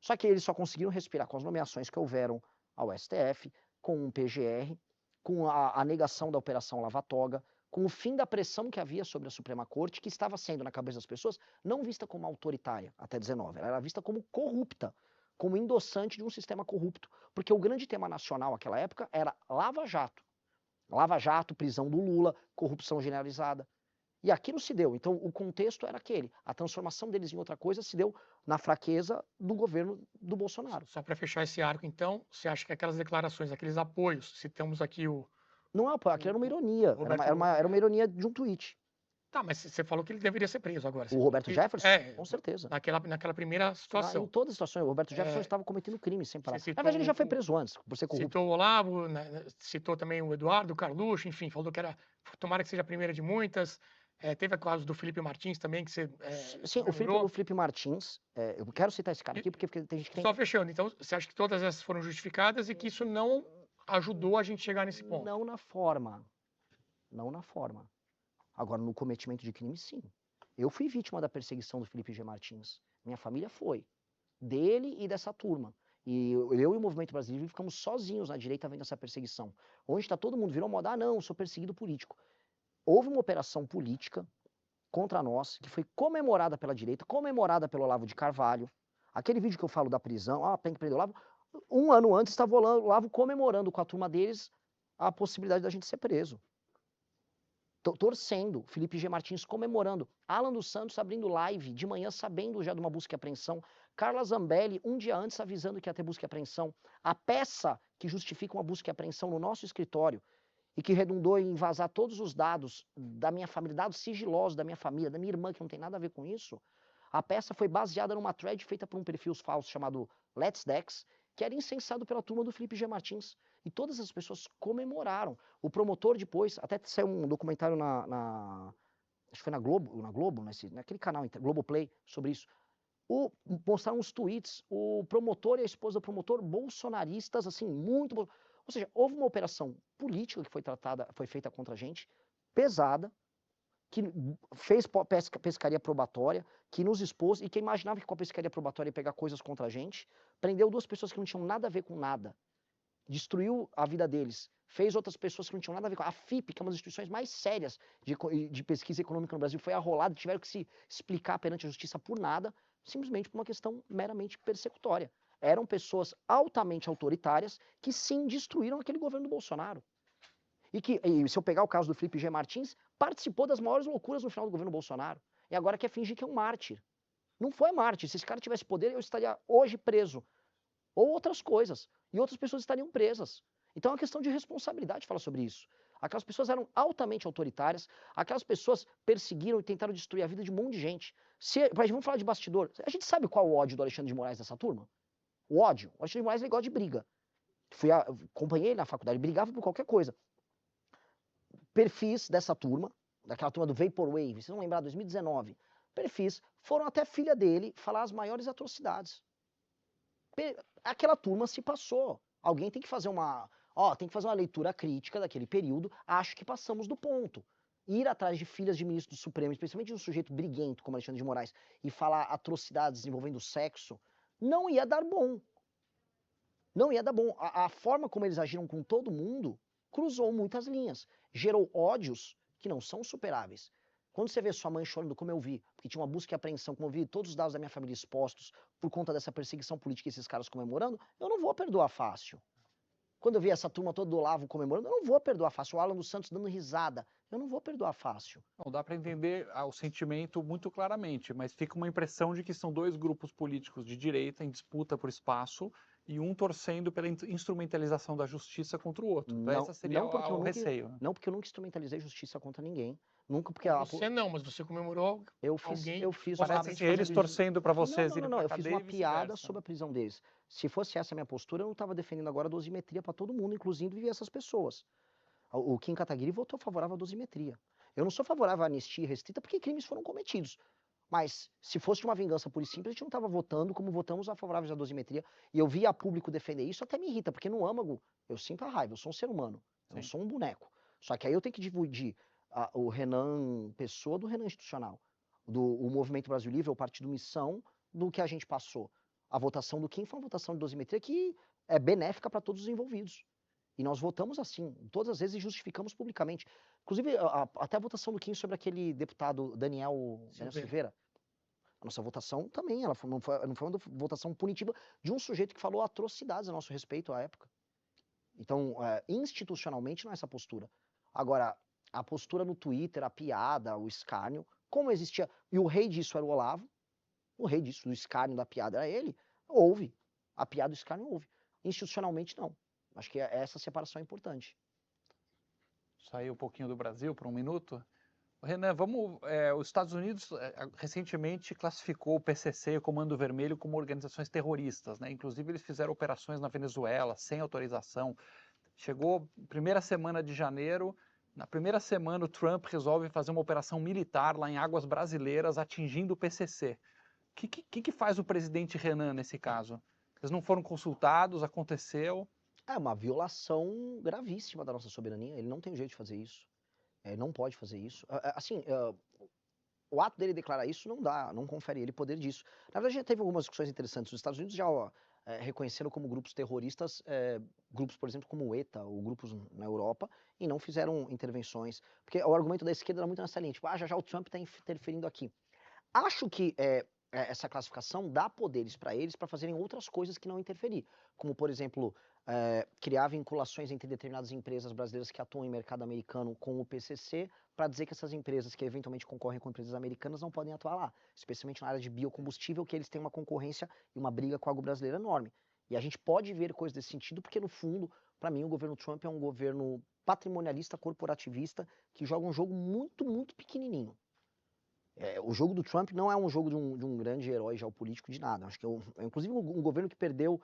Só que eles só conseguiram respirar com as nomeações que houveram ao STF, com o PGR, com a negação da Operação Lava Toga, com o fim da pressão que havia sobre a Suprema Corte, que estava sendo, na cabeça das pessoas, não vista como autoritária até 19, ela era vista como corrupta, como endossante de um sistema corrupto. Porque o grande tema nacional naquela época era Lava Jato. Lava Jato, prisão do Lula, corrupção generalizada. E aquilo se deu. Então, o contexto era aquele. A transformação deles em outra coisa se deu na fraqueza do governo do Bolsonaro. Só para fechar esse arco, então, você acha que aquelas declarações, aqueles apoios, citamos aqui o... Não é apoio, aquilo era uma ironia. Era uma ironia de um tweet. Tá, mas você falou que ele deveria ser preso agora. O Roberto Jefferson? Com certeza. Naquela primeira situação. Em todas as situações. O Roberto Jefferson estava cometendo crime sem parar. Na Citou verdade, ele já foi preso antes, por ser corrupto. Citou o Olavo, né, citou também o Eduardo, o Carluxo, enfim, falou que era... Tomara que seja a primeira de muitas. Teve a causa do Felipe Martins também, que você... Sim, o Felipe Martins, eu quero citar esse cara aqui, porque tem gente que tem... Só fechando, então, você acha que todas essas foram justificadas e que isso não ajudou a gente chegar nesse ponto? Não na forma. Não na forma. Agora, no cometimento de crime, sim. Eu fui vítima da perseguição do Felipe G. Martins. Minha família foi. Dele e dessa turma. E eu e o Movimento Brasileiro ficamos sozinhos na direita vendo essa perseguição. Onde está todo mundo, virou moda, não, sou perseguido político. Houve uma operação política contra nós, que foi comemorada pela direita, comemorada pelo Olavo de Carvalho. Aquele vídeo que eu falo da prisão, tem que prender o Olavo. Um ano antes estava o Olavo comemorando com a turma deles a possibilidade da gente ser preso. Torcendo, Felipe G. Martins comemorando, Alan dos Santos abrindo live de manhã sabendo já de uma busca e apreensão, Carla Zambelli um dia antes avisando que ia ter busca e apreensão, a peça que justifica uma busca e apreensão no nosso escritório e que redundou em vazar todos os dados da minha família, dados sigilosos da minha família, da minha irmã, que não tem nada a ver com isso, a peça foi baseada numa thread feita por um perfil falso chamado Let's Dex, que era incensado pela turma do Felipe G. Martins. E todas as pessoas comemoraram. O promotor depois, até saiu um documentário acho que foi na Globo, naquele canal, Globoplay, sobre isso. Mostraram uns tweets, o promotor e a esposa do promotor bolsonaristas, assim, muito... Ou seja, houve uma operação política que foi feita contra a gente, pesada, que fez pescaria probatória, que nos expôs, e que imaginava que com a pescaria probatória ia pegar coisas contra a gente, prendeu 2 pessoas que não tinham nada a ver com nada, destruiu a vida deles, fez outras pessoas que não tinham nada a ver com... A FIP, que é uma das instituições mais sérias de pesquisa econômica no Brasil, foi arrolada, tiveram que se explicar perante a justiça por nada, simplesmente por uma questão meramente persecutória. Eram pessoas altamente autoritárias que sim destruíram aquele governo do Bolsonaro. E se eu pegar o caso do Felipe G. Martins, participou das maiores loucuras no final do governo Bolsonaro. E agora quer fingir que é um mártir. Não foi Marte. Se esse cara tivesse poder, eu estaria hoje preso. Ou outras coisas. E outras pessoas estariam presas. Então é uma questão de responsabilidade falar sobre isso. Aquelas pessoas eram altamente autoritárias, aquelas pessoas perseguiram e tentaram destruir a vida de um monte de gente. Vamos falar de bastidor. A gente sabe qual é o ódio do Alexandre de Moraes dessa turma? O ódio. O Alexandre de Moraes ele gosta de briga. Acompanhei ele na faculdade, brigava por qualquer coisa. Perfis dessa turma, daquela turma do Vaporwave, vocês vão lembrar, 2019, perfis foram até filha dele falar as maiores atrocidades. Aquela turma se passou. Alguém tem que fazer uma leitura crítica daquele período. Acho que passamos do ponto. Ir atrás de filhas de ministros do Supremo, especialmente de um sujeito briguento como Alexandre de Moraes, e falar atrocidades envolvendo sexo, não ia dar bom. Não ia dar bom. A forma como eles agiram com todo mundo cruzou muitas linhas. Gerou ódios que não são superáveis. Quando você vê sua mãe chorando, como eu vi, porque tinha uma busca e apreensão, como eu vi todos os dados da minha família expostos por conta dessa perseguição política e esses caras comemorando, eu não vou perdoar fácil. Quando eu vi essa turma toda do Olavo comemorando, eu não vou perdoar fácil. O Alan dos Santos dando risada, eu não vou perdoar fácil. Não dá para entender o sentimento muito claramente, mas fica uma impressão de que são dois grupos políticos de direita em disputa por espaço e um torcendo pela instrumentalização da justiça contra o outro. Então, esse seria o receio. Não, porque eu nunca instrumentalizei justiça contra ninguém. Nunca, porque você não, mas você comemorou alguém. Eu fiz parece que eles torcendo para vocês irem pra eu fiz uma cadeia e piada vice-versa. sobre a prisão deles. Se fosse essa a minha postura, eu não estava defendendo agora a dosimetria para todo mundo, inclusive essas pessoas. O Kim Kataguiri votou favorável à dosimetria. Eu não sou favorável à anistia restrita porque crimes foram cometidos. Mas se fosse uma vingança pura e simples, a gente não estava votando como votamos a favoráveis à dosimetria. E eu vi a público defender isso, até me irrita, porque no âmago eu sinto a raiva, eu sou um ser humano, eu não sou um boneco. Só que aí eu tenho que dividir o Renan Pessoa do Renan Institucional, o Movimento Brasil Livre, o Partido Missão, do que a gente passou. A votação do Kim foi uma votação de dosimetria que é benéfica para todos os envolvidos. E nós votamos assim, todas as vezes, e justificamos publicamente. Inclusive, até a votação do Kim sobre aquele deputado Daniel Silveira. A nossa votação também, ela não foi uma votação punitiva de um sujeito que falou atrocidades a nosso respeito à época. Então, institucionalmente, não é essa postura. Agora, a postura no Twitter, a piada, o escárnio, como existia... E o rei disso era o Olavo. O rei disso, do escárnio, da piada, era ele. Houve. A piada do escárnio houve. Institucionalmente, não. Acho que essa separação é importante. Sair um pouquinho do Brasil por um minuto. Renan, os Estados Unidos recentemente classificou o PCC e o Comando Vermelho como organizações terroristas, né? Inclusive eles fizeram operações na Venezuela sem autorização. Chegou primeira semana de janeiro, na primeira semana o Trump resolve fazer uma operação militar lá em águas brasileiras atingindo o PCC. O que faz o presidente Renan nesse caso? Eles não foram consultados, aconteceu... É uma violação gravíssima da nossa soberania. Ele não tem jeito de fazer isso. Ele não pode fazer isso. Assim, o ato dele declarar isso não confere ele poder disso. Na verdade, já teve algumas discussões interessantes. Os Estados Unidos já reconheceram como grupos terroristas, grupos, por exemplo, como o ETA, ou grupos na Europa, e não fizeram intervenções. Porque o argumento da esquerda era muito nessa linha, tipo, já o Trump está interferindo aqui. Acho que essa classificação dá poderes para eles para fazerem outras coisas que não interferir. Como, por exemplo, criar vinculações entre determinadas empresas brasileiras que atuam em mercado americano com o PCC, para dizer que essas empresas que eventualmente concorrem com empresas americanas não podem atuar lá, especialmente na área de biocombustível, que eles têm uma concorrência e uma briga com a agro brasileira enorme. E a gente pode ver coisas desse sentido, porque no fundo, para mim, o governo Trump é um governo patrimonialista, corporativista, que joga um jogo muito, muito pequenininho. O jogo do Trump não é um jogo de um grande herói geopolítico de nada. Acho que inclusive um governo que perdeu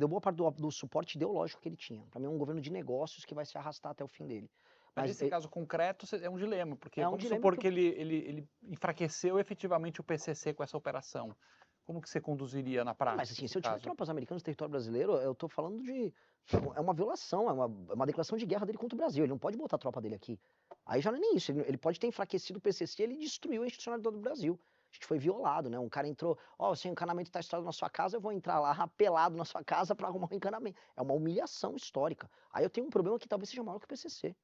boa parte do suporte ideológico que ele tinha. Para mim é um governo de negócios que vai se arrastar até o fim dele. Mas nesse caso concreto é um dilema, porque vamos dilema supor que ele enfraqueceu efetivamente o PCC com essa operação. Como que você conduziria na prática? Mas assim, se eu tiver tropas americanas no território brasileiro, eu tô falando de... É uma violação, é uma declaração de guerra dele contra o Brasil. Ele não pode botar a tropa dele aqui. Aí já não é nem isso. Ele pode ter enfraquecido o PCC, ele destruiu a institucionalidade do Brasil. A gente foi violado, né? Um cara entrou, se o encanamento está estourado na sua casa, eu vou entrar lá pelado na sua casa para arrumar um encanamento. É uma humilhação histórica. Aí eu tenho um problema que talvez seja maior que o PCC.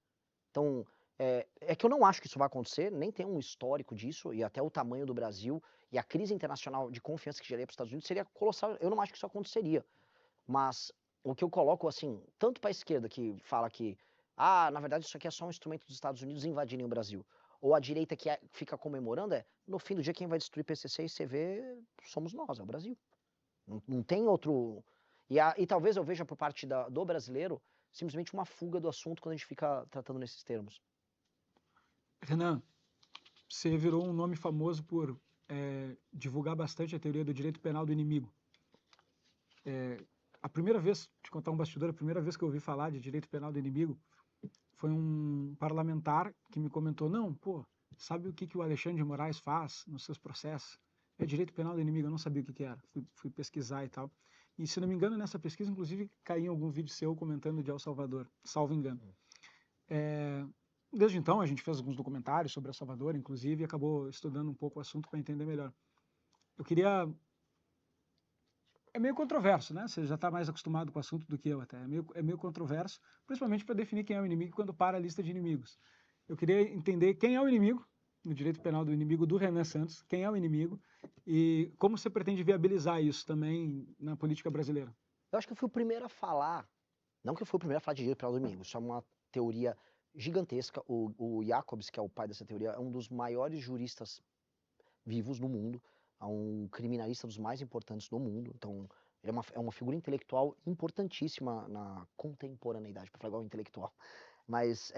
Então, é que eu não acho que isso vai acontecer, nem tem um histórico disso, e até o tamanho do Brasil e a crise internacional de confiança que geraria para os Estados Unidos seria colossal. Eu não acho que isso aconteceria. Mas o que eu coloco, assim, tanto para a esquerda que fala que, na verdade isso aqui é só um instrumento dos Estados Unidos invadirem o Brasil, ou a direita que fica comemorando, no fim do dia quem vai destruir PCC e CV somos nós, é o Brasil. Não tem outro... E talvez eu veja por parte do brasileiro simplesmente uma fuga do assunto quando a gente fica tratando nesses termos. Renan, você virou um nome famoso por divulgar bastante a teoria do direito penal do inimigo. A primeira vez, te contar um bastidor, a primeira vez que eu ouvi falar de direito penal do inimigo foi um parlamentar que me comentou, não, pô, sabe o que o Alexandre de Moraes faz nos seus processos? É direito penal do inimigo, eu não sabia o que era, fui pesquisar e tal. E se não me engano, nessa pesquisa, inclusive, caiu em algum vídeo seu comentando de El Salvador, salvo engano. Desde então, a gente fez alguns documentários sobre El Salvador, inclusive, e acabou estudando um pouco o assunto para entender melhor. Eu queria... É meio controverso, né? Você já está mais acostumado com o assunto do que eu até. É meio controverso, principalmente para definir quem é o inimigo quando para a lista de inimigos. Eu queria entender quem é o inimigo, no direito penal do inimigo do Renan Santos, quem é o inimigo e como você pretende viabilizar isso também na política brasileira. Eu acho que eu fui o primeiro a falar, não que eu fui o primeiro a falar de direito penal do inimigo, isso é uma teoria gigantesca. O Jacobs, que é o pai dessa teoria, é um dos maiores juristas vivos no mundo, é um criminalista dos mais importantes do mundo, então ele é uma figura intelectual importantíssima na contemporaneidade, para falar igual intelectual. Mas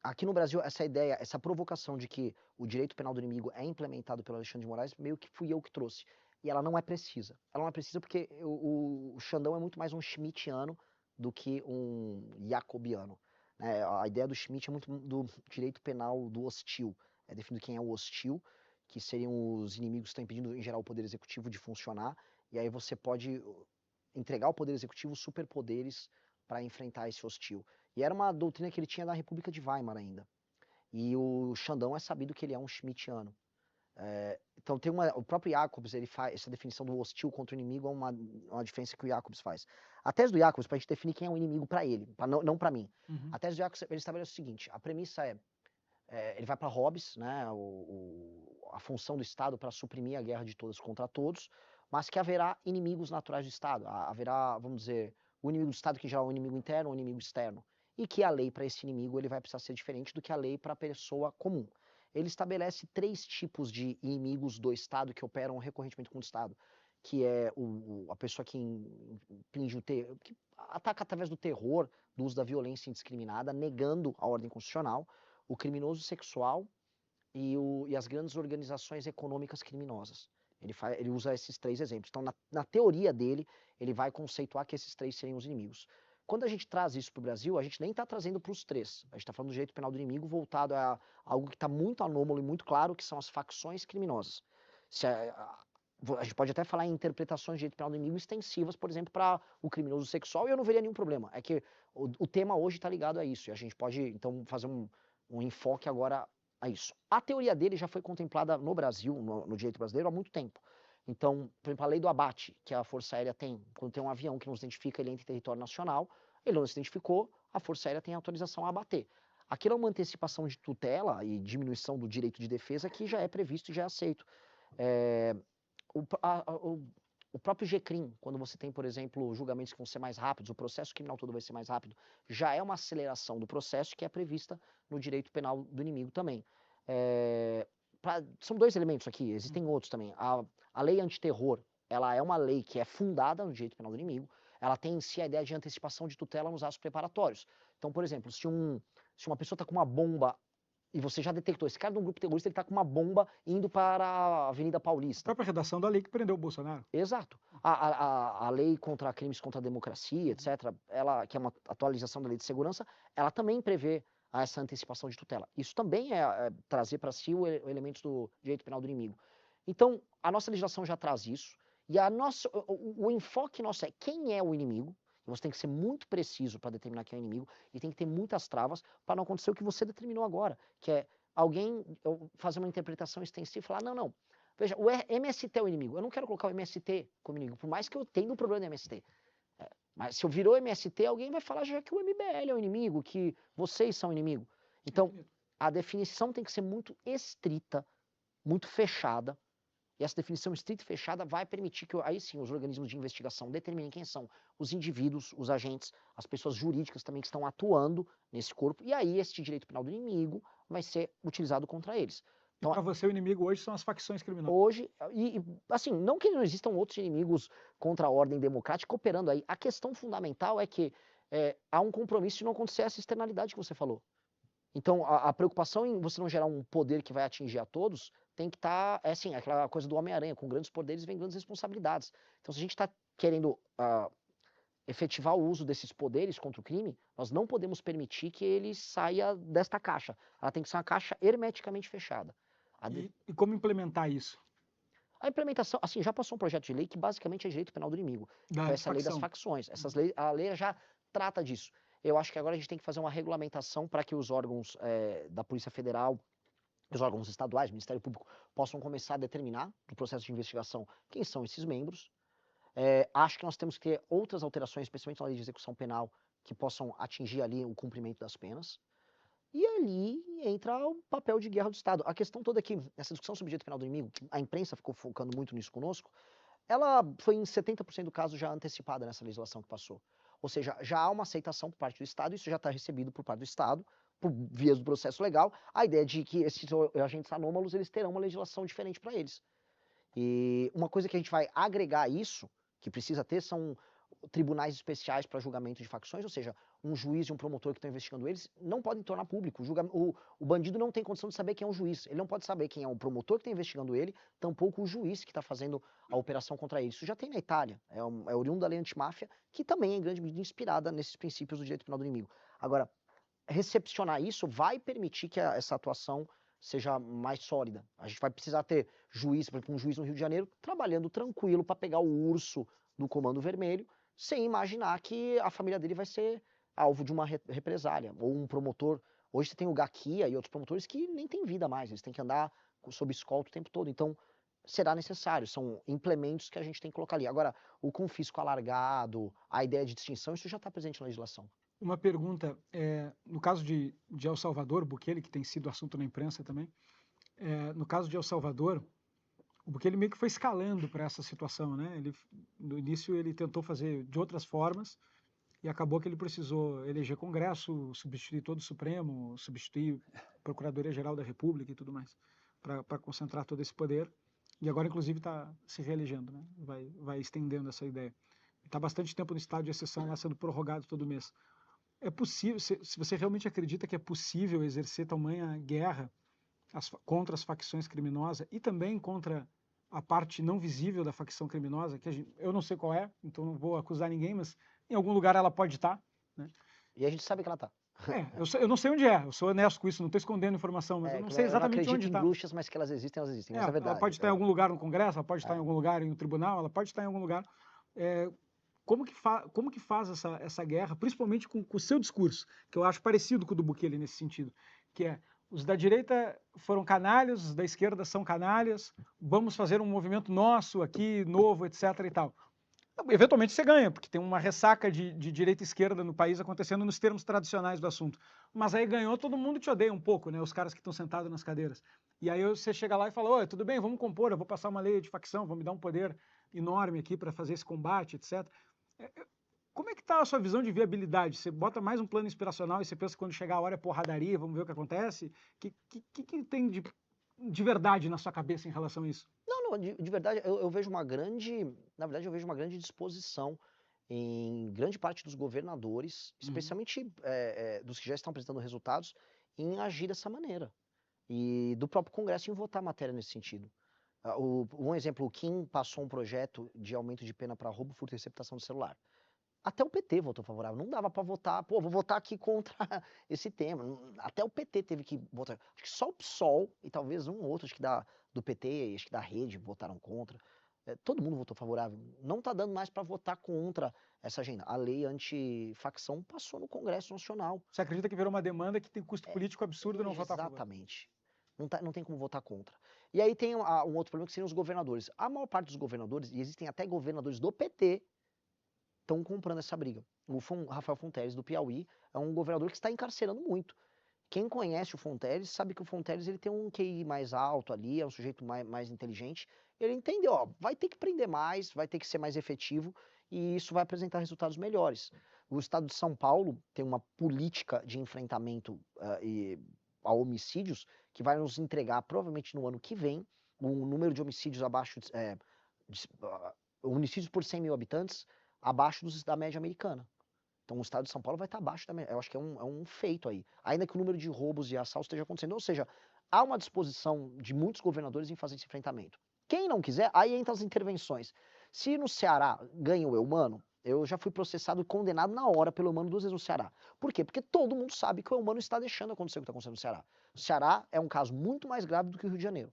aqui no Brasil, essa ideia, essa provocação de que o direito penal do inimigo é implementado pelo Alexandre de Moraes, meio que fui eu que trouxe. E ela não é precisa. Ela não é precisa porque o Xandão é muito mais um schmittiano do que um jacobiano. Né? A ideia do Schmitt é muito do direito penal do hostil. É definido quem é o hostil, que seriam os inimigos que estão impedindo, em geral, o poder executivo de funcionar. E aí você pode entregar ao poder executivo superpoderes para enfrentar esse hostil. E era uma doutrina que ele tinha da República de Weimar ainda. E o Xandão é sabido que ele é um schmittiano. Então tem o próprio Jacobs, ele faz essa definição do hostil contra o inimigo, é uma diferença que o Jacobs faz. A tese do Jacobs, para a gente definir quem é o inimigo para ele, não para mim. A tese do Jacobs, ele estabelece o seguinte, a premissa ele vai para Hobbes, né, a função do Estado para suprimir a guerra de todos contra todos, mas que haverá inimigos naturais do Estado. Haverá, vamos dizer, o inimigo do Estado que já é um inimigo interno, um inimigo externo. E que a lei para esse inimigo ele vai precisar ser diferente do que a lei para a pessoa comum. Ele estabelece 3 tipos de inimigos do Estado que operam recorrentemente com o Estado, que é a pessoa que que ataca através do terror, do uso da violência indiscriminada, negando a ordem constitucional, o criminoso sexual e as grandes organizações econômicas criminosas. Ele usa esses 3 exemplos. Então, na teoria dele, ele vai conceituar que esses 3 seriam os inimigos. Quando a gente traz isso para o Brasil, a gente nem está trazendo para os 3. A gente está falando do direito penal do inimigo voltado a algo que está muito anômalo e muito claro, que são as facções criminosas. A gente pode até falar em interpretações de direito penal do inimigo extensivas, por exemplo, para o criminoso sexual, e eu não veria nenhum problema. É que o tema hoje está ligado a isso, e a gente pode, então, fazer um enfoque agora a isso. A teoria dele já foi contemplada no Brasil, no direito brasileiro, há muito tempo. Então, por exemplo, a lei do abate, que a Força Aérea tem, quando tem um avião que não se identifica, ele entra em território nacional, ele não se identificou, a Força Aérea tem autorização a abater. Aquilo é uma antecipação de tutela e diminuição do direito de defesa que já é previsto e já é aceito. O próprio GCRIM, quando você tem, por exemplo, julgamentos que vão ser mais rápidos, o processo criminal todo vai ser mais rápido, já é uma aceleração do processo que é prevista no direito penal do inimigo também. São 2 elementos aqui, existem outros também. A lei antiterror, ela é uma lei que é fundada no direito penal do inimigo, ela tem em si a ideia de antecipação de tutela nos atos preparatórios. Então, por exemplo, se uma pessoa está com uma bomba e você já detectou, esse cara de um grupo terrorista, ele está com uma bomba indo para a Avenida Paulista. A própria redação da lei que prendeu o Bolsonaro. Exato. A lei contra crimes contra a democracia, etc., que é uma atualização da lei de segurança, ela também prevê essa antecipação de tutela. Isso também é trazer para si o elemento do direito penal do inimigo. Então, a nossa legislação já traz isso, e o enfoque nosso é quem é o inimigo, e você tem que ser muito preciso para determinar quem é o inimigo, e tem que ter muitas travas para não acontecer o que você determinou agora, que é alguém fazer uma interpretação extensiva e falar, não, veja, o MST é o inimigo, eu não quero colocar o MST como inimigo, por mais que eu tenha um problema do MST. Mas se eu virou MST, alguém vai falar já que o MBL é o inimigo, que vocês são o inimigo. Então, a definição tem que ser muito estrita, muito fechada, e essa definição estrita e fechada vai permitir que, aí sim, os organismos de investigação determinem quem são os indivíduos, os agentes, as pessoas jurídicas também que estão atuando nesse corpo, e aí esse direito penal do inimigo vai ser utilizado contra eles. Então, para você, o inimigo hoje são as facções criminosas. Hoje, assim, não que não existam outros inimigos contra a ordem democrática operando aí. A questão fundamental é que há um compromisso de não acontecer essa externalidade que você falou. Então, a preocupação em você não gerar um poder que vai atingir a todos tem que estar, assim, aquela coisa do Homem-Aranha, com grandes poderes vem grandes responsabilidades. Então, se a gente está querendo efetivar o uso desses poderes contra o crime, nós não podemos permitir que ele saia desta caixa. Ela tem que ser uma caixa hermeticamente fechada. E como implementar isso? A implementação, assim, já passou um projeto de lei que basicamente é direito penal do inimigo. Foi essa lei das facções. A lei já trata disso. Eu acho que agora a gente tem que fazer uma regulamentação para que os órgãos da Polícia Federal, os órgãos estaduais, Ministério Público, possam começar a determinar, no processo de investigação, quem são esses membros. Acho que nós temos que ter outras alterações, especialmente na lei de execução penal, que possam atingir ali o cumprimento das penas. E ali entra o papel de guerra do Estado. A questão toda é que essa discussão sobre o direito penal do inimigo, a imprensa ficou focando muito nisso conosco, ela foi em 70% do caso já antecipada nessa legislação que passou. Ou seja, já há uma aceitação por parte do Estado, isso já está recebido por parte do Estado, por vias do processo legal, a ideia de que esses agentes anômalos eles terão uma legislação diferente para eles. E uma coisa que a gente vai agregar a isso, que precisa ter, são tribunais especiais para julgamento de facções, ou seja, um juiz e um promotor que estão investigando eles não podem tornar público. O bandido não tem condição de saber quem é o juiz. Ele não pode saber quem é o promotor que está investigando ele, tampouco o juiz que está fazendo a operação contra ele. Isso já tem na Itália. É oriundo da lei antimáfia, que também é em grande medida inspirada nesses princípios do direito penal do inimigo. Agora, recepcionar isso vai permitir que essa atuação seja mais sólida. A gente vai precisar ter juiz, por exemplo, um juiz no Rio de Janeiro, trabalhando tranquilo para pegar o urso do Comando Vermelho, sem imaginar que a família dele vai ser alvo de uma represália, ou um promotor. Hoje você tem o Gaquia e outros promotores que nem têm vida mais, eles têm que andar sob escolta o tempo todo. Então, será necessário, são implementos que a gente tem que colocar ali. Agora, o confisco alargado, a ideia de distinção, isso já está presente na legislação. Uma pergunta, no caso de El Salvador, Bukele, que tem sido assunto na imprensa também, no caso de El Salvador, o Bukele meio que foi escalando para essa situação, né? No início ele tentou fazer de outras formas e acabou que ele precisou eleger Congresso, substituir todo o Supremo, substituir a Procuradoria-Geral da República e tudo mais, para concentrar todo esse poder. E agora, inclusive, está se reelegendo, né? Vai estendendo essa ideia. Está bastante tempo no estado de exceção lá sendo prorrogado todo mês. É possível, se você realmente acredita que é possível exercer tamanha guerra contra as facções criminosas e também contra a parte não visível da facção criminosa, que eu não sei qual é, então não vou acusar ninguém, mas em algum lugar ela pode estar, né? E a gente sabe que ela está. Eu não sei onde é, eu sou honesto com isso, não estou escondendo informação, mas eu não sei exatamente onde está. Eu não acredito em bruxas, mas que elas existem, essa é verdade. Ela pode estar em algum lugar no Congresso, ela pode estar em algum lugar em um tribunal, ela pode estar em algum lugar. Como que faz essa guerra, principalmente com o seu discurso, que eu acho parecido com o do Bukele nesse sentido, que é: os da direita foram canalhas, os da esquerda são canalhas, vamos fazer um movimento nosso aqui, novo, etc. e tal. Eventualmente você ganha, porque tem uma ressaca de direita e esquerda no país acontecendo nos termos tradicionais do assunto. Mas aí ganhou, todo mundo te odeia um pouco, né? Os caras que estão sentados nas cadeiras. E aí você chega lá e fala: oi, tudo bem, vamos compor, eu vou passar uma lei de facção, vou me dar um poder enorme aqui para fazer esse combate, etc. Como é que está a sua visão de viabilidade? Você bota mais um plano inspiracional e você pensa que quando chegar a hora é porradaria, vamos ver o que acontece? O que tem de verdade na sua cabeça em relação a isso? Não, de verdade, eu vejo uma grande, na verdade eu vejo uma grande disposição em grande parte dos governadores, especialmente dos que já estão apresentando resultados, em agir dessa maneira. E do próprio Congresso em votar matéria nesse sentido. Um exemplo, o Kim passou um projeto de aumento de pena para roubo, furto e receptação do celular. Até o PT votou favorável. Não dava para votar, vou votar aqui contra esse tema. Até o PT teve que votar. Acho que só o PSOL e talvez um ou outro, acho que do PT, acho que da Rede, votaram contra. Todo mundo votou favorável. Não está dando mais para votar contra essa agenda. A lei antifacção passou no Congresso Nacional. Você acredita que virou uma demanda que tem custo político absurdo não votar a favor? Exatamente. Não tem como votar contra. E aí tem um outro problema que seriam os governadores. A maior parte dos governadores, e existem até governadores do PT, estão comprando essa briga. O Rafael Fonteles, do Piauí, é um governador que está encarcerando muito. Quem conhece o Fonteles sabe que o Fonteles ele tem um QI mais alto ali, é um sujeito mais inteligente. Ele entendeu, ó, vai ter que prender mais, vai ter que ser mais efetivo e isso vai apresentar resultados melhores. O estado de São Paulo tem uma política de enfrentamento a homicídios, que vai nos entregar, provavelmente no ano que vem, um número de homicídios abaixo, homicídios por 100 mil habitantes, abaixo da média americana. Então o estado de São Paulo vai estar abaixo da média. Eu acho que é um feito aí. Ainda que o número de roubos e assaltos esteja acontecendo. Ou seja, há uma disposição de muitos governadores em fazer esse enfrentamento. Quem não quiser, aí entra as intervenções. Se no Ceará ganha o Eumano, eu já fui processado e condenado na hora pelo Eumano 2 vezes no Ceará. Por quê? Porque todo mundo sabe que o Eumano está deixando acontecer o que está acontecendo no Ceará. O Ceará é um caso muito mais grave do que o Rio de Janeiro.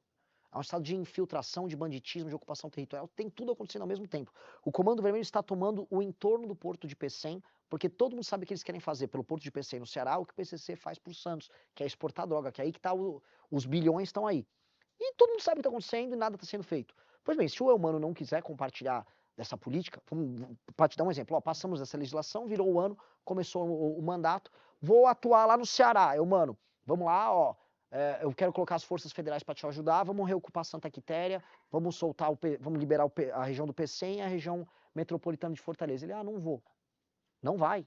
É um estado de infiltração, de banditismo, de ocupação territorial, tem tudo acontecendo ao mesmo tempo. O Comando Vermelho está tomando o entorno do porto de Pecém, porque todo mundo sabe que eles querem fazer pelo porto de Pecém no Ceará o que o PCC faz por Santos, que é exportar droga, que é aí que tá os bilhões estão aí. E todo mundo sabe o que está acontecendo e nada está sendo feito. Pois bem, se o Eumano não quiser compartilhar dessa política, para te dar um exemplo, ó, passamos dessa legislação, virou o ano, começou o mandato, vou atuar lá no Ceará, Eumano, vamos lá, ó, eu quero colocar as forças federais para te ajudar, vamos reocupar Santa Quitéria, vamos soltar vamos liberar a região do Pecém e a região metropolitana de Fortaleza. Ele, não vou. Não vai.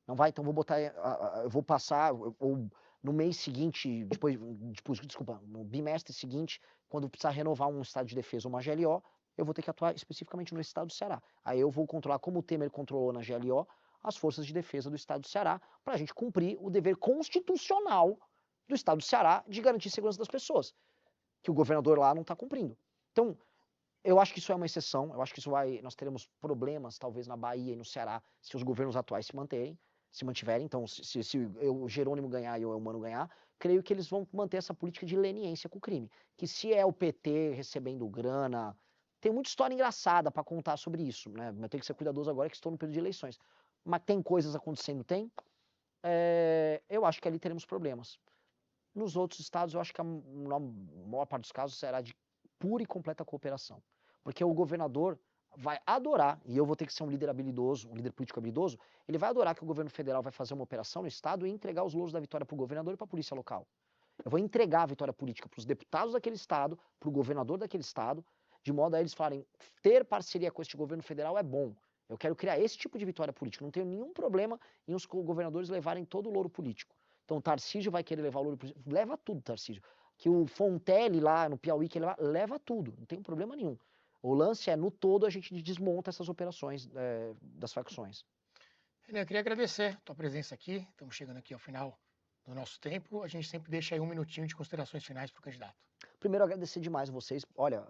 Não vai, então vou botar, eu vou passar, ou no mês seguinte, desculpa, no bimestre seguinte, quando precisar renovar um estado de defesa ou uma GLO, eu vou ter que atuar especificamente no estado do Ceará. Aí eu vou controlar, como o Temer controlou na GLO, as forças de defesa do estado do Ceará, para a gente cumprir o dever constitucional do estado do Ceará de garantir a segurança das pessoas, que o governador lá não está cumprindo. Então, eu acho que isso é uma exceção, eu acho que nós teremos problemas, talvez, na Bahia e no Ceará, se os governos atuais se mantiverem. Então, se o Jerônimo ganhar e o Eumano ganhar, creio que eles vão manter essa política de leniência com o crime. Que se é o PT recebendo grana, tem muita história engraçada para contar sobre isso, né? Eu tenho que ser cuidadoso agora que estou no período de eleições. Mas tem coisas acontecendo, tem. Eu acho que ali teremos problemas. Nos outros estados, eu acho que na maior parte dos casos será de pura e completa cooperação. Porque o governador vai adorar, e eu vou ter que ser um líder habilidoso, um líder político habilidoso, ele vai adorar que o governo federal vai fazer uma operação no estado e entregar os louros da vitória para o governador e para a polícia local. Eu vou entregar a vitória política para os deputados daquele estado, para o governador daquele estado, de modo a eles falarem, ter parceria com este governo federal é bom. Eu quero criar esse tipo de vitória política. Não tenho nenhum problema em os governadores levarem todo o louro político. Então o Tarcísio vai querer levar o louro político. Leva tudo, Tarcísio. Que o Fontelli lá no Piauí quer levar, leva tudo. Não tem problema nenhum. O lance é, no todo, a gente desmonta essas operações das facções. Renan, eu queria agradecer a tua presença aqui. Estamos chegando aqui ao final do nosso tempo. A gente sempre deixa aí um minutinho de considerações finais para o candidato. Primeiro, agradecer demais a vocês. Olha,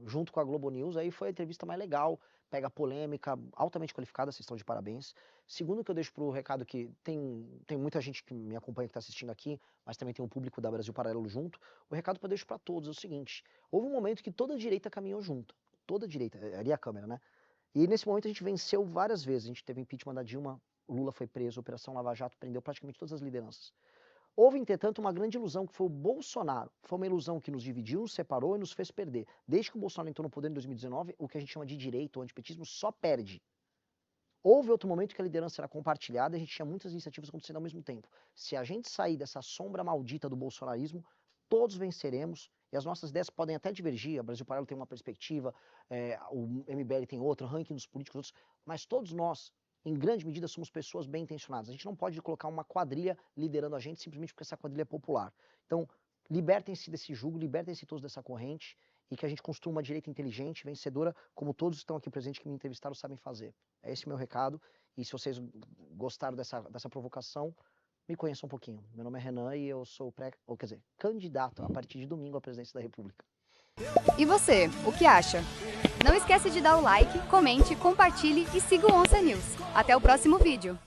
junto com a Globo News, aí foi a entrevista mais legal, pega polêmica, altamente qualificada, vocês estão de parabéns. Segundo que eu deixo pro recado que tem muita gente que me acompanha, que está assistindo aqui, mas também tem um público da Brasil Paralelo junto. O recado que eu deixo para todos é o seguinte, houve um momento que toda a direita caminhou junto, toda a direita, ali a câmera, né? E nesse momento a gente venceu várias vezes, a gente teve impeachment da Dilma, o Lula foi preso, a Operação Lava Jato prendeu praticamente todas as lideranças. Houve, entretanto, uma grande ilusão, que foi o Bolsonaro. Foi uma ilusão que nos dividiu, nos separou e nos fez perder. Desde que o Bolsonaro entrou no poder em 2019, o que a gente chama de direita ou antipetismo só perde. Houve outro momento que a liderança era compartilhada e a gente tinha muitas iniciativas acontecendo ao mesmo tempo. Se a gente sair dessa sombra maldita do bolsonarismo, todos venceremos e as nossas ideias podem até divergir. A Brasil Paralelo tem uma perspectiva, o MBL tem outra, o ranking dos políticos outros, mas todos nós, em grande medida, somos pessoas bem intencionadas. A gente não pode colocar uma quadrilha liderando a gente simplesmente porque essa quadrilha é popular. Então, libertem-se desse jugo, libertem-se todos dessa corrente e que a gente construa uma direita inteligente, vencedora, como todos estão aqui presentes que me entrevistaram sabem fazer. É esse o meu recado. E se vocês gostaram dessa provocação, me conheçam um pouquinho. Meu nome é Renan e eu sou candidato a partir de domingo à presidência da República. E você, o que acha? Não esquece de dar o like, comente, compartilhe e siga o Onça News. Até o próximo vídeo.